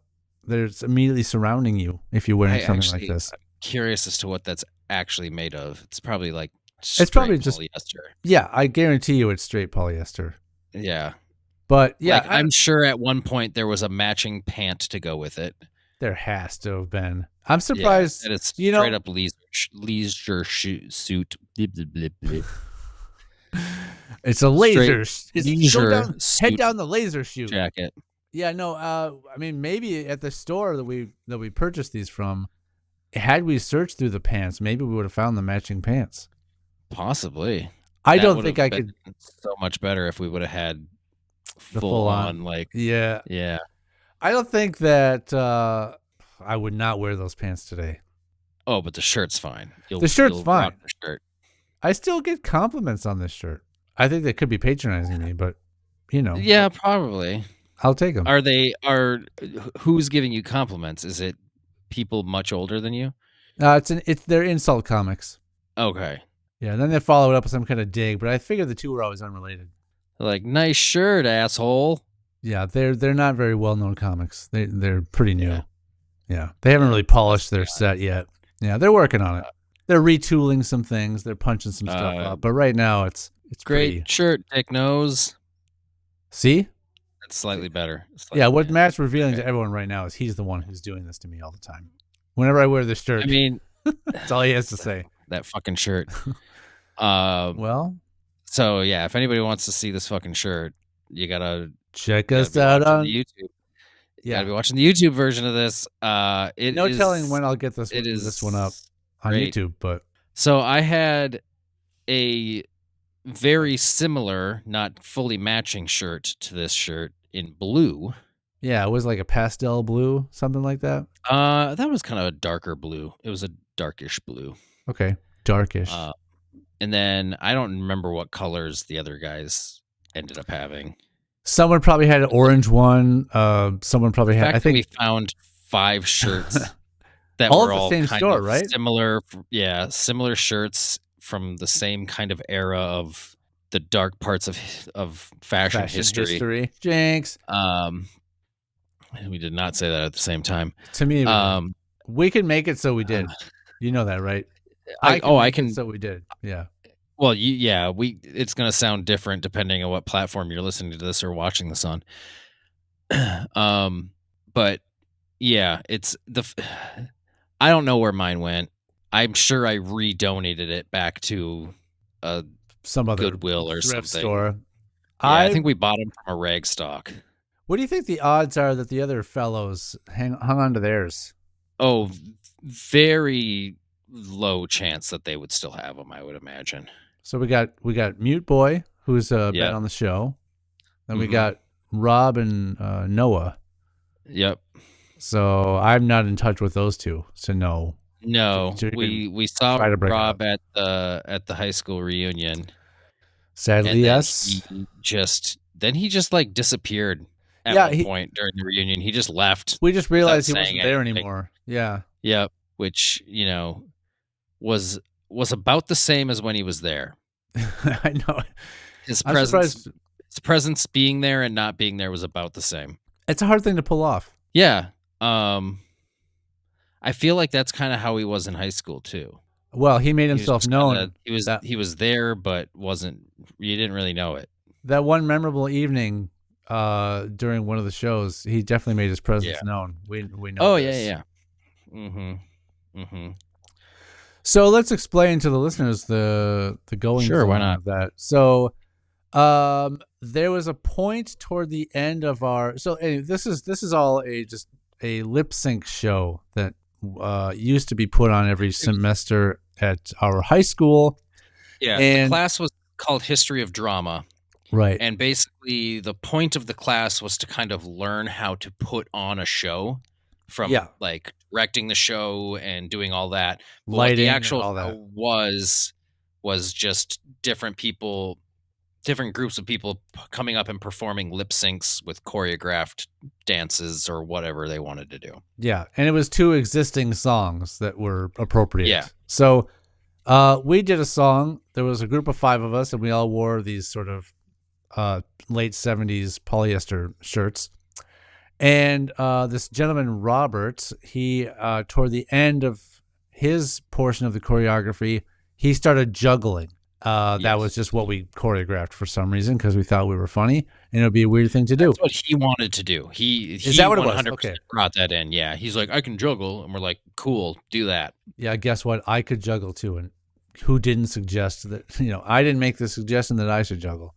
that's immediately surrounding you if you're wearing something like this. I'm curious as to what that's actually made of. It's probably it's probably just polyester. Yeah, I guarantee you it's straight polyester. Yeah. But yeah, like, I'm sure at one point there was a matching pant to go with it. there has to have been. I'm Yeah, surprised. and it's you straight know, up leisure suit. Blip, blip, blip, blip. it's a laser. Straight It's leisure head suit down the laser shoot. jacket. Yeah, no. I mean, maybe at the store that we purchased these from, had we searched through the pants, maybe we would have found the matching pants. Possibly. I That don't would think have I been could. so much better if we would have had The full on, like, Yeah, yeah. I don't think that I would not wear those pants today. Oh, but the shirt's fine. The shirt's you'll fine. rock the shirt. I still get compliments on this shirt. I think they could be patronizing me, but Yeah, probably. I'll take them. Who's giving you compliments? Is it people much older than you? They're insult comics. Okay. Yeah, and then they follow it up with some kind of dig, but I figured the two were always unrelated. Like, nice shirt, asshole. Yeah, they're not very well known comics. They're pretty new. Yeah. Yeah, they haven't really polished their set yet. Yeah, they're working on it. They're retooling some things. They're punching some stuff up. But right now, it's Great pretty. shirt, Dick Nose. See? That's slightly better. Yeah, what Matt's revealing to everyone right now is he's the one who's doing this to me all the time. Whenever I wear this shirt, I mean, that's all he has to say. that fucking shirt. Well, So yeah, if anybody wants to see this fucking shirt, you gotta check us out on the YouTube. You Yeah. gotta be watching the YouTube version of this. No telling when I'll get this one up on great. YouTube, but So I had a very similar, not fully matching shirt to this shirt in blue. yeah, it was like a pastel blue, something like that. That was kind of a darker blue. It was a darkish blue. Okay, darkish. And then I don't remember what colors the other guys ended up having. Someone probably had an orange one. Someone probably had. I think we found 5 shirts that all were at the all same kind store, of right? similar. Yeah, similar shirts from the same kind of era of the dark parts of fashion history. Jinx. We did not say that at the same time. To me, we can make it, so we did. You know that, right? I can. So we did. Yeah. Well, it's going to sound different depending on what platform you're listening to this or watching this on. But yeah, I don't know where mine went. I'm sure I re-donated it back to some other Goodwill or thrift something. store. Yeah, I think we bought them from a rag stock. What do you think the odds are that the other fellows hung on to theirs? Oh, very low chance that they would still have them, I would imagine. So we got Mute Boy, who's been on the show. Then we got Rob and Noah. Yep. So I'm not in touch with those two to know. No, we saw Rob at the high school reunion. Sadly, yes. He just like disappeared at one point during the reunion. He just left. We just realized he wasn't there anymore. Yeah. Yep. Which, was about the same as when he was there. I know. His presence being there and not being there was about the same. It's a hard thing to pull off. Yeah. I feel like that's kind of how he was in high school too. Well, he made himself known. He was there, but you didn't really know it. That one memorable evening during one of the shows, he definitely made his presence known. We know. Oh, this. yeah. Mm-hmm. So let's explain to the listeners the goings on of that. So there was a point toward the end of our. So anyway, this is all just a lip sync show that used to be put on every semester at our high school. Yeah, and the class was called History of Drama. Right. And basically the point of the class was to kind of learn how to put on a show from like directing the show and doing all that. But lighting, what the actual all that. was just different groups of people coming up and performing lip syncs with choreographed dances or whatever they wanted to do. Yeah, and it was 2 existing songs that were appropriate. Yeah. So we did a song. There was a group of 5 of us, and we all wore these sort of late 70s polyester shirts. And this gentleman, Robert, he toward the end of his portion of the choreography, he started juggling. That was just what we choreographed for some reason because we thought we were funny, and it would be a weird thing to do. That's what he wanted to do. Is that what it 100% was? Okay. brought that in. Yeah, he's like, I can juggle, and we're like, cool, do that. Yeah, guess what? I could juggle too, and who didn't suggest that? I didn't make the suggestion that I should juggle.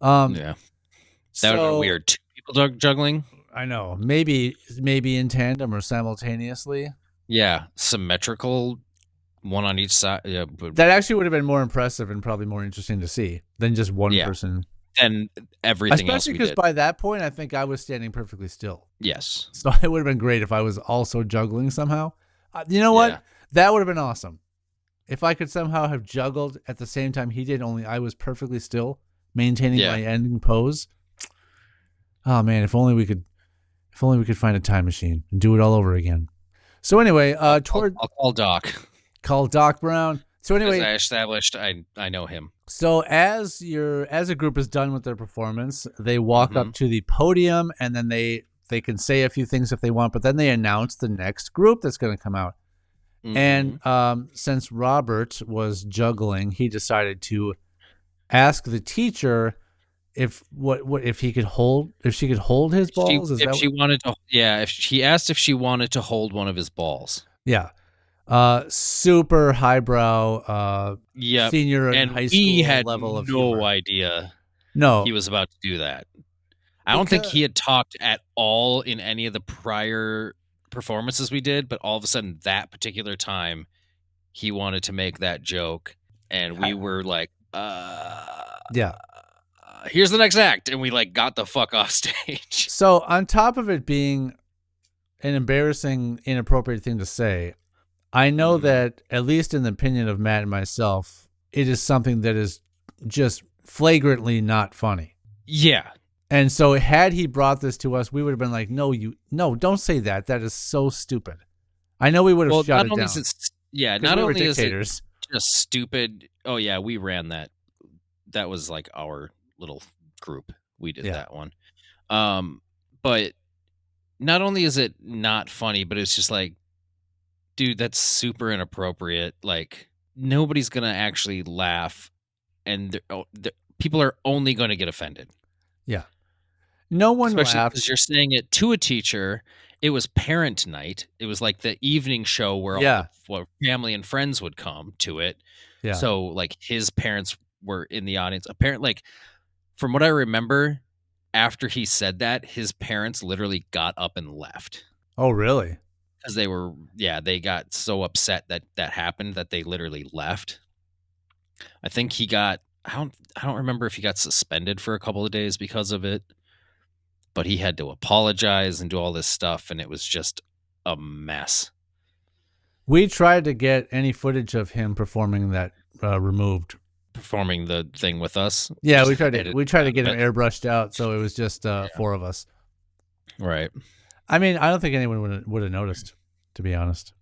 Yeah, that would be weird. Two people juggling. I know, maybe in tandem or simultaneously. Yeah, symmetrical, one on each side. Yeah, but That actually would have been more impressive and probably more interesting to see than just one person. And everything else Especially we because did. by that point, I think I was standing perfectly still. Yes. So it would have been great if I was also juggling somehow. You know what? Yeah. That would have been awesome. If I could somehow have juggled at the same time he did, only I was perfectly still, maintaining my ending pose. Oh man, if only we could find a time machine and do it all over again. So anyway, I'll call Doc. Call Doc Brown. So anyway, as I established, I know him. So as a group is done with their performance, they walk up to the podium, and then they can say a few things if they want, but then they announce the next group that's going to come out. And since Robert was juggling, he decided to ask the teacher if she could hold his balls. If she asked if she wanted to hold one of his balls. Yeah. Super highbrow senior and high school we had level of no humor. idea he was about to do that. I don't think he had talked at all in any of the prior performances we did, but all of a sudden that particular time he wanted to make that joke, and we were like, here's the next act, and we like got the fuck off stage. So on top of it being an embarrassing, inappropriate thing to say, I know that, at least in the opinion of Matt and myself, it is something that is just flagrantly not funny. Yeah. And so had he brought this to us, we would have been like, no, don't say that. That is so stupid. I know we would have shut it down. Not only is it just stupid. Oh, yeah, we ran that. That was like our little group. We did that one. But not only is it not funny, but it's just like, dude, that's super inappropriate. Like, nobody's going to actually laugh, and people are only going to get offended. Yeah. No one Especially laughed. because you're saying it to a teacher. It was parent night. It was like the evening show where all the family and friends would come to it. Yeah. So, like, his parents were in the audience. Apparently, like, from what I remember, after he said that, his parents literally got up and left. Oh, really? Because they got so upset that happened that they literally left. I think he got, I don't remember if he got suspended for a couple of days because of it, but he had to apologize and do all this stuff, and it was just a mess. We tried to get any footage of him performing that removed. Performing the thing with us? Yeah, we tried to get him airbrushed out, so it was just four of us. Right. I mean, I don't think anyone would have noticed, to be honest.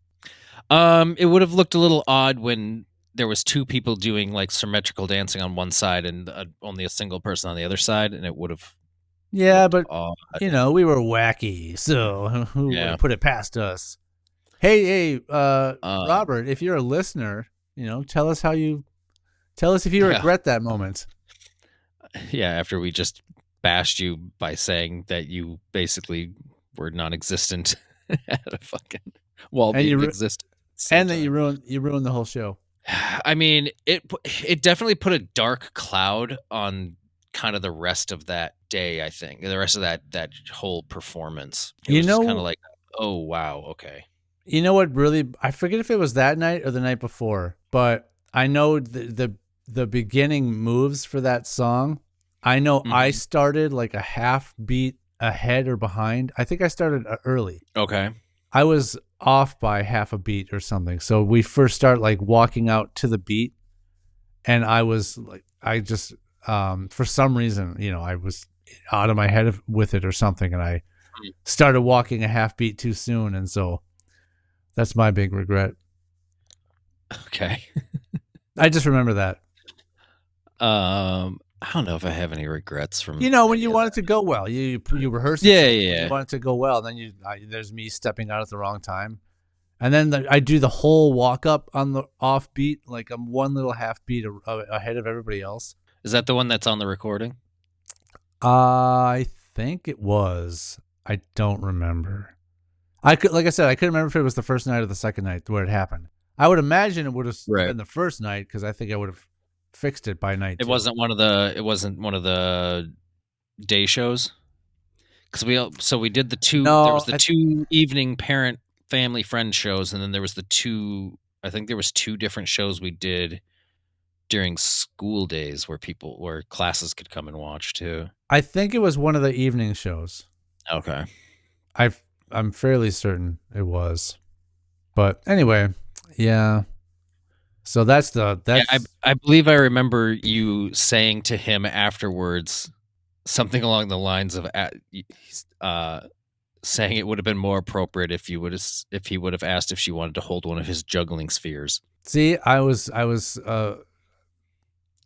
It would have looked a little odd when there was two people doing like symmetrical dancing on one side and only a single person on the other side, and it would have. Yeah, but we were wacky, so who would put it past us? Hey, Robert, if you're a listener, tell us if you regret that moment. Yeah, after we just bashed you by saying that you basically were non-existent at a fucking wall being existent, and that you ruined the whole show. I mean, it definitely put a dark cloud on kind of the rest of that day. I think the rest of that whole performance. It was kind of like, oh wow, okay. You know what? Really, I forget if it was that night or the night before, but I know the beginning moves for that song. I know I started like a half beat ahead or behind. I think I started early. Okay. I was off by half a beat or something. So we first start like walking out to the beat, and I was like, I just for some reason, I was out of my head with it or something, and I started walking a half beat too soon, and so that's my big regret. Okay. I just remember that. I don't know if I have any regrets from when you want it to go well, you rehearse it. Yeah. You want it to go well, then there's me stepping out at the wrong time, And then I do the whole walk up on the off beat, like I'm one little half beat ahead of everybody else. Is that the one that's on the recording? I think it was. I don't remember. Like I said, I couldn't remember if it was the first night or the second night where it happened. I would imagine it would have been the first night because I think I would have fixed it by night. It wasn't one of the day shows. Because we did the two. No, there was the two evening parent family friend shows, and then there was the two. I think there was two different shows we did during school days where classes could come and watch too. I think it was one of the evening shows. Okay. I'm fairly certain it was. But anyway, yeah. So that's Yeah, I believe I remember you saying to him afterwards something along the lines of saying it would have been more appropriate if he would have asked if she wanted to hold one of his juggling spheres. See, I was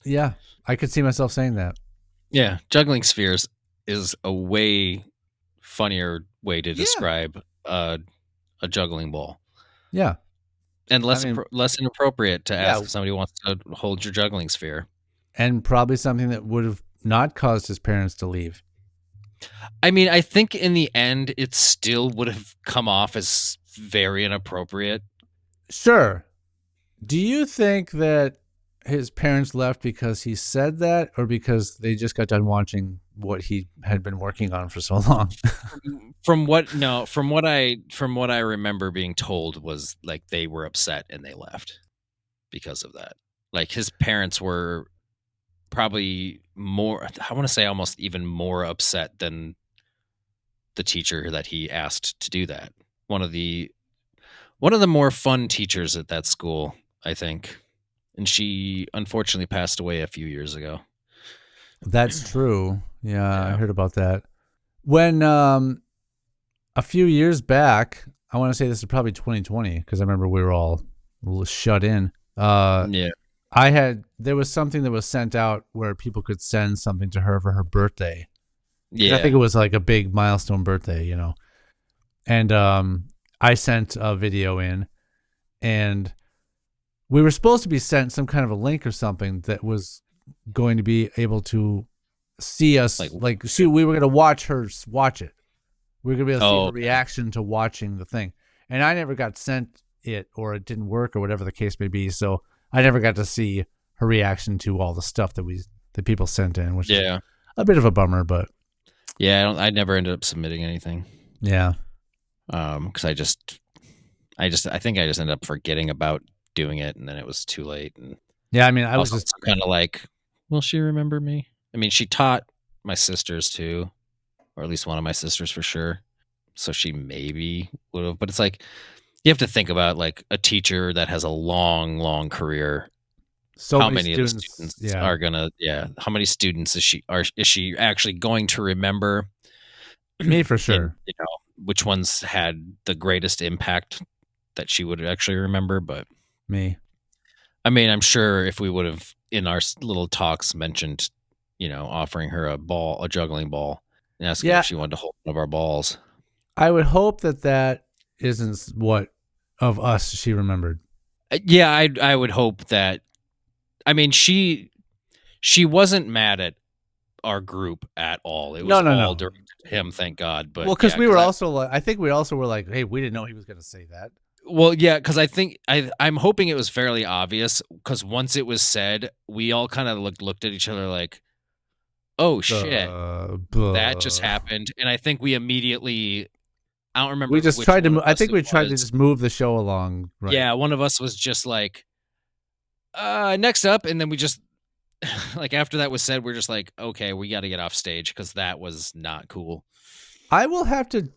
yeah, I could see myself saying that. Yeah, juggling spheres is a way funnier way to describe a juggling ball. Yeah. And less inappropriate to ask if somebody wants to hold your juggling sphere. And probably something that would have not caused his parents to leave. I mean, I think in the end, it still would have come off as very inappropriate. Sure. Do you think that his parents left because he said that, or because they just got done watching what he had been working on for so long? From what I remember being told was like they were upset and they left because of that. Like his parents were probably more, I want to say almost even more upset than the teacher that he asked to do that. One of the more fun teachers at that school, I think. And she unfortunately passed away a few years ago. That's true. Yeah, I heard about that. When a few years back, I want to say this is probably 2020 because I remember we were all shut in. There was something that was sent out where people could send something to her for her birthday. Yeah, I think it was like a big milestone birthday, you know. And I sent a video in, and we were supposed to be sent some kind of a link or something that was going to be able to see us. We were going to watch her watch it. We were going to be able to see her reaction to watching the thing. And I never got sent it, or it didn't work, or whatever the case may be. So I never got to see her reaction to all the stuff that people sent in, which is a bit of a bummer, but I never ended up submitting anything. Yeah. Because I think I just ended up forgetting about doing it, and then it was too late. And yeah, I mean, I was just kind of like, will she remember me? I mean, she taught my sisters too, or at least one of my sisters for sure. So she maybe would have, but it's like, you have to think about like a teacher that has a long, long career. So how many of the students are gonna? Yeah, how many students is she actually going to remember? Me for sure. And, you know, which ones had the greatest impact that she would actually remember? But me. I mean, I'm sure if we would have in our little talks mentioned, you know, offering her a juggling ball, and asking if she wanted to hold one of our balls. I would hope that isn't what of us she remembered. Yeah, I would hope that. I mean, she wasn't mad at our group at all. It was all directed to him, thank God. But because we were also like, I think we also were like, hey, we didn't know he was going to say that. Well, yeah, because I think I'm hoping it was fairly obvious. Because once it was said, we all kind of looked at each other like, "Oh shit, that just happened." And I think we immediately, I don't remember. We just tried to. I think we tried to just move the show along. Right? Yeah, one of us was just like, "Next up," and then we just like after that was said, we're just like, "Okay, we got to get off stage because that was not cool." I will have to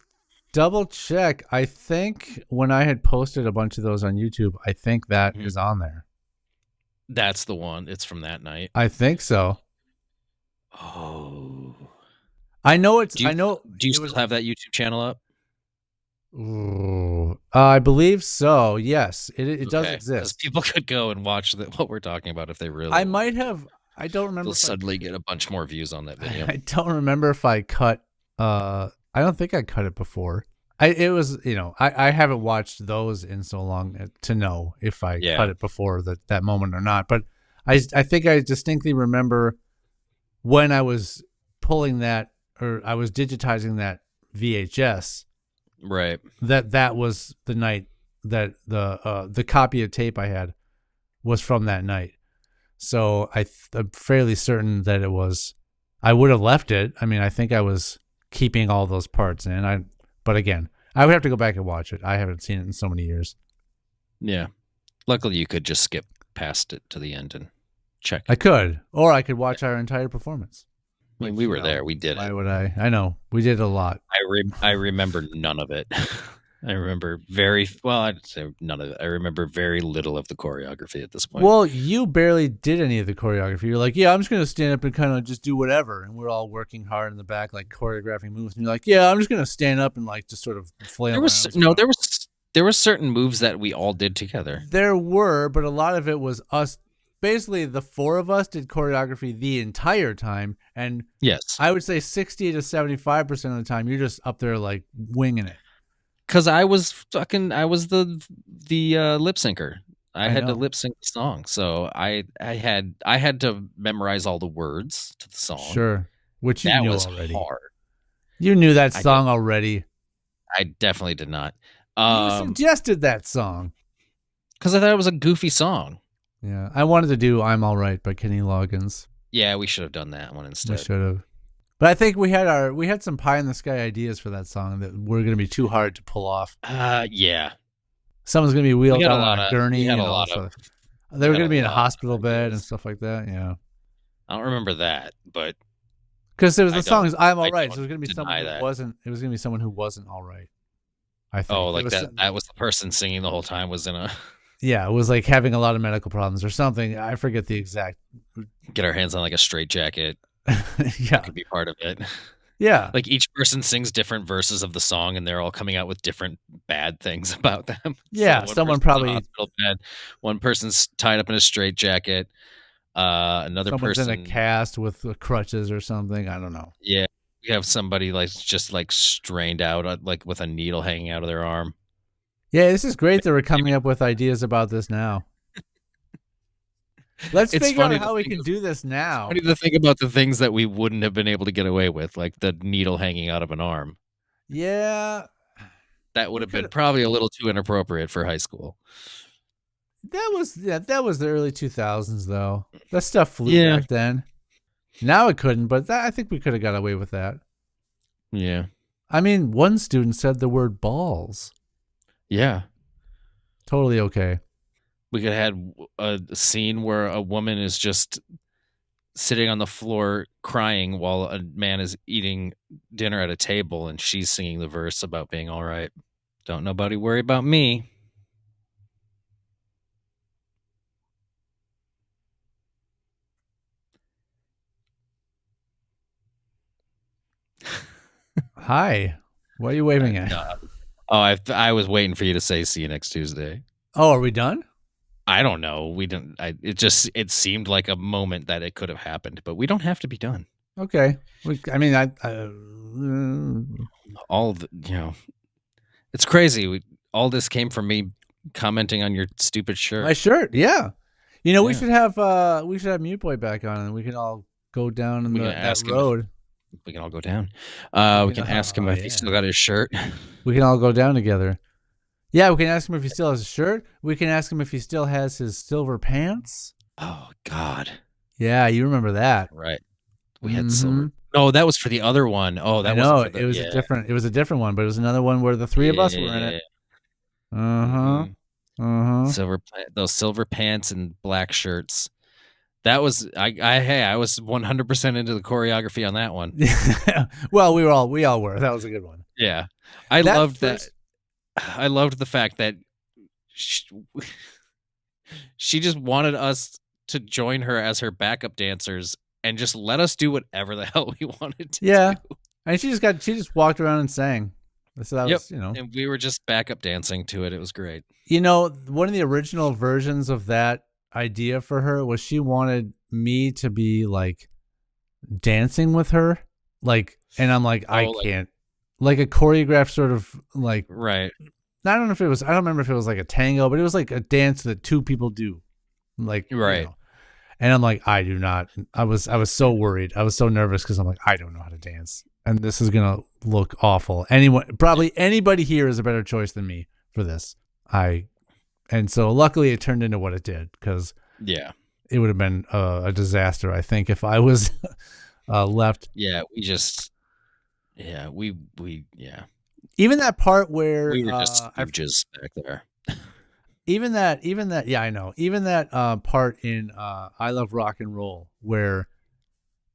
double check. I think when I had posted a bunch of those on YouTube, I think that is on there. That's the one. It's from that night. I think so. Oh, I know it's. Do you it still have that YouTube channel up? Ooh, I believe so. Yes, it does exist. Because people could go and watch what we're talking about if they really. I might have. I don't remember. They'll suddenly get a bunch more views on that video. I don't remember if I cut. I don't think I cut it before. It was, I haven't watched those in so long to know if I Yeah. cut it before that moment or not. But I think I distinctly remember when I was pulling that, or I was digitizing that VHS, Right. that was the night that the copy of tape I had was from that night. So I'm fairly certain that it was. I would have left it. I mean, I think I was keeping all those parts in. But again, I would have to go back and watch it. I haven't seen it in so many years. Yeah. Luckily, you could just skip past it to the end and check. I could, or I could watch our entire performance. I mean, we were there. We did Why it. would I? I know we did a lot. I remember none of it. I remember I'd say none of it. I remember very little of the choreography at this point. Well, you barely did any of the choreography. You're like, yeah, I'm just going to stand up and kind of just do whatever. And we're all working hard in the back, like choreographing moves. And you're like, yeah, I'm just going to stand up and like just sort of flail around. There were certain moves that we all did together. There were, but a lot of it was us. Basically, the four of us did choreography the entire time. And yes, I would say 60 to 75% of the time, you're just up there like winging it. Because I was the lip syncer. I had know. to lip sync the song, so I had to memorize all the words to the song. Sure, which you knew already. Hard. You knew that song already. I definitely did not. You suggested that song because I thought it was a goofy song. Yeah, I wanted to do "I'm All Right" by Kenny Loggins. Yeah, we should have done that one instead. We should have. But I think we had some pie in the sky ideas for that song that were going to be too hard to pull off. Yeah. Someone's going to be wheeled out on a gurney. They were going to be in a hospital bed and stuff like that. Yeah. I don't remember that, but because there was the song is "I'm All Right," so it was going to be someone that. who wasn't. It was going to be someone who wasn't all right. I think. Oh, like that was the person singing the whole time was in a. Yeah, it was like having a lot of medical problems or something. I forget the exact. Get our hands on like a straitjacket. Yeah, that could be part of it. Yeah, like each person sings different verses of the song, and they're all coming out with different bad things about them. Yeah, so someone probably hospital bed. One person's tied up in a straitjacket. Another person in a cast with crutches or something. I don't know. Yeah, you have somebody like just like strained out, like with a needle hanging out of their arm. Yeah, this is great that we're coming up with ideas about this now. Let's figure out how we can do this now. It's funny to think about the things that we wouldn't have been able to get away with, like the needle hanging out of an arm. Yeah. That would have been probably a little too inappropriate for high school. That was the early 2000s, though. That stuff flew back then. Now it couldn't, but I think we could have got away with that. Yeah. I mean, one student said the word balls. Yeah. Totally okay. We could have had a scene where a woman is just sitting on the floor crying while a man is eating dinner at a table, and she's singing the verse about being all right. Don't nobody worry about me. Hi. Why are you waving at? I was waiting for you to say see you next Tuesday. Oh, are we done? I don't know. We didn't. It seemed like a moment that it could have happened, but we don't have to be done. Okay. All the it's crazy. All this came from me commenting on your stupid shirt. My shirt, yeah. We should have Mute Boy back on, and we can all go down that road. We can all go down. We can ask him if he still got his shirt. We can all go down together. Yeah, we can ask him if he still has his shirt. We can ask him if he still has his silver pants. Oh, God. Yeah, you remember that. Right. We had silver. No, that was for the other one. Oh, that was it was different. It was a different one, but it was another one where the three of us were in it. Those silver pants and black shirts. That was I was 100% into the choreography on that one. Well, we all were. That was a good one. Yeah. I loved that. I loved the fact that she just wanted us to join her as her backup dancers and just let us do whatever the hell we wanted to do. And she just walked around and sang. So that was, and we were just backup dancing to it. It was great. One of the original versions of that idea for her was she wanted me to be like dancing with her, like, and I'm like, I can't like a choreographed sort of like, Right. I don't remember if it was like a tango, but it was like a dance that two people do. Like, Right. And I'm like, I do not. I was so worried. I was so nervous because I'm like, I don't know how to dance, and this is gonna look awful. Probably anybody here is a better choice than me for this. And so luckily it turned into what it did, because it would have been a disaster, I think, if I was left. Yeah, we Even that part where we were just stooges back there. Even that, yeah, I know. Even that part in I Love Rock and Roll, where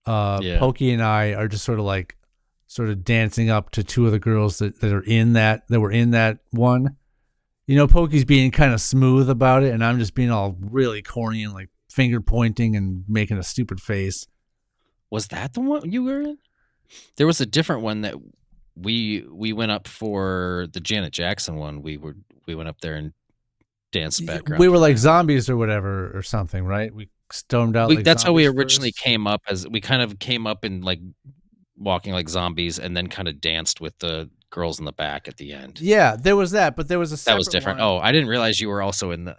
Pokey and I are just sort of dancing up to two of the girls that were in that one. Pokey's being kind of smooth about it, and I'm just being all really corny and like finger pointing and making a stupid face. Was that the one you were in? There was a different one that we went up for, the Janet Jackson one. We went up there and danced background. We were like zombies or whatever or something, right? We stormed out. That's how we originally came up, as we kind of came up in like walking like zombies, and then kind of danced with the girls in the back at the end. Yeah, there was that, but there was that was different. one. Oh, I didn't realize you were also in the.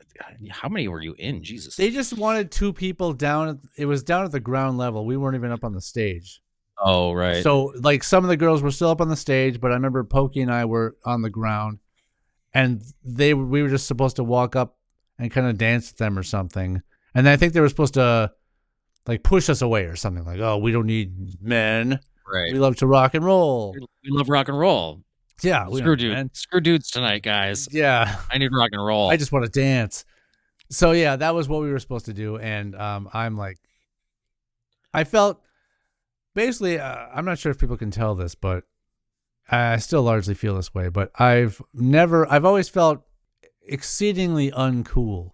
How many were you in? Jesus. They just wanted two people down. It was down at the ground level. We weren't even up on the stage. Oh, right. So like some of the girls were still up on the stage, but I remember Pokey and I were on the ground, and we were just supposed to walk up and kind of dance with them or something. And then I think they were supposed to like push us away or something, like, oh, we don't need men. Right. We love to rock and roll. We love rock and roll. Yeah. Screw dudes tonight, guys. Yeah. I need rock and roll. I just want to dance. So yeah, that was what we were supposed to do. And I'm like, I felt basically, I'm not sure if people can tell this, but I still largely feel this way, but I've always felt exceedingly uncool,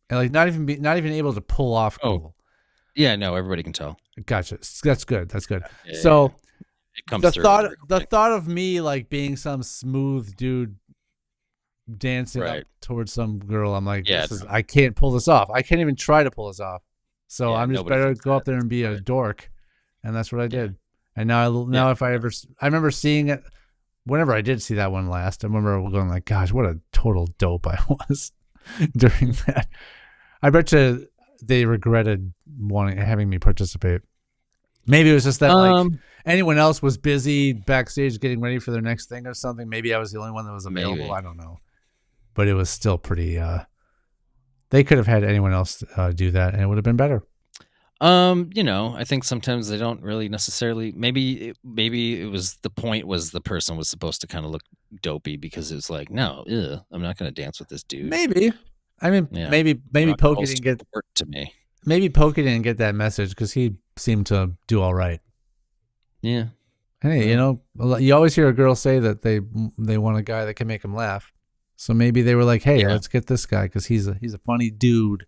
and like not even able to pull off cool. Yeah, no, everybody can tell. Gotcha. That's good. Yeah, so it comes the thought of me like being some smooth dude dancing up towards some girl, I'm like, I can't pull this off. I can't even try to pull this off. So I'm just better go up there and be a dork, and that's what I did. And now if I remember seeing it. Whenever I did see that one last, I remember going like, gosh, what a total dope I was during that. I bet you they regretted having me participate. Maybe it was just that like anyone else was busy backstage getting ready for their next thing or something. Maybe I was the only one that was available. Maybe. I don't know. But it was still pretty, they could have had anyone else do that, and it would have been better. I think sometimes they don't really necessarily. Maybe it was the point was the person was supposed to kind of look dopey, because it's like, no, I'm not going to dance with this dude. Maybe. I mean, maybe Pokey didn't get to me. Maybe Pokey didn't get that message because he seemed to do all right. Yeah. Hey, you always hear a girl say that they want a guy that can make them laugh. So maybe they were like, hey, let's get this guy because he's a funny dude.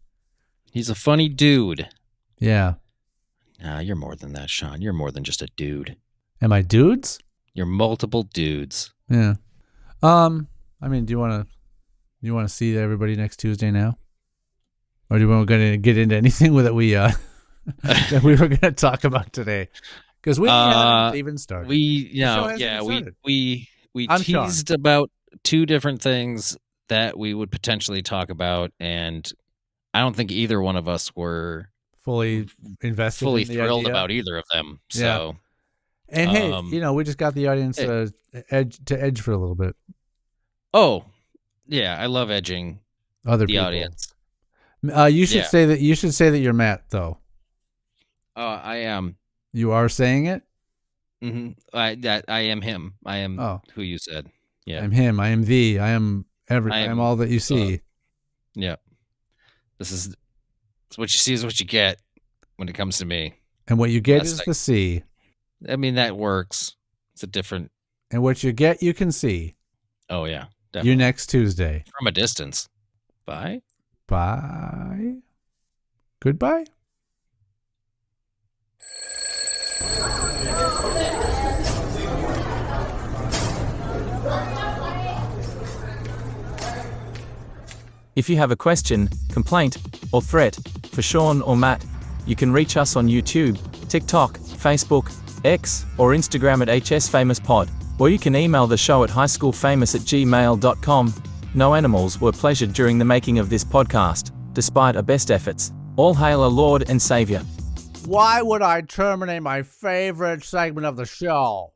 He's a funny dude. Yeah. Nah, you're more than that, Sean. You're more than just a dude. Am I dudes? You're multiple dudes. Yeah. I mean, do you want to see everybody next Tuesday now, or do we want to get into anything that we that we were going to talk about today? Because we haven't even started. We teased about two different things that we would potentially talk about, and I don't think either one of us were fully invested, fully thrilled idea. About either of them. So, and hey, we just got the audience to edge for a little bit. Oh, yeah, I love edging other the people. Audience. You should say that. You should say that you're Matt, though. I am. You are saying it. Mm-hmm. I am him. I am who you said. Yeah, I'm him. I am thee. I am I am all that you see. Yeah, it's what you see is what you get when it comes to me. And what you get is the sea. I mean, that works. It's a different. And what you get, you can see. Oh, yeah. Definitely. You next Tuesday. From a distance. Bye. Bye. Goodbye. If you have a question, complaint, or threat for Sean or Matt, you can reach us on YouTube, TikTok, Facebook, X, or Instagram at HSFamousPod. Or you can email the show at highschoolfamous@gmail.com. No animals were pleasured during the making of this podcast, despite our best efforts. All hail our Lord and Savior. Why would I terminate my favorite segment of the show?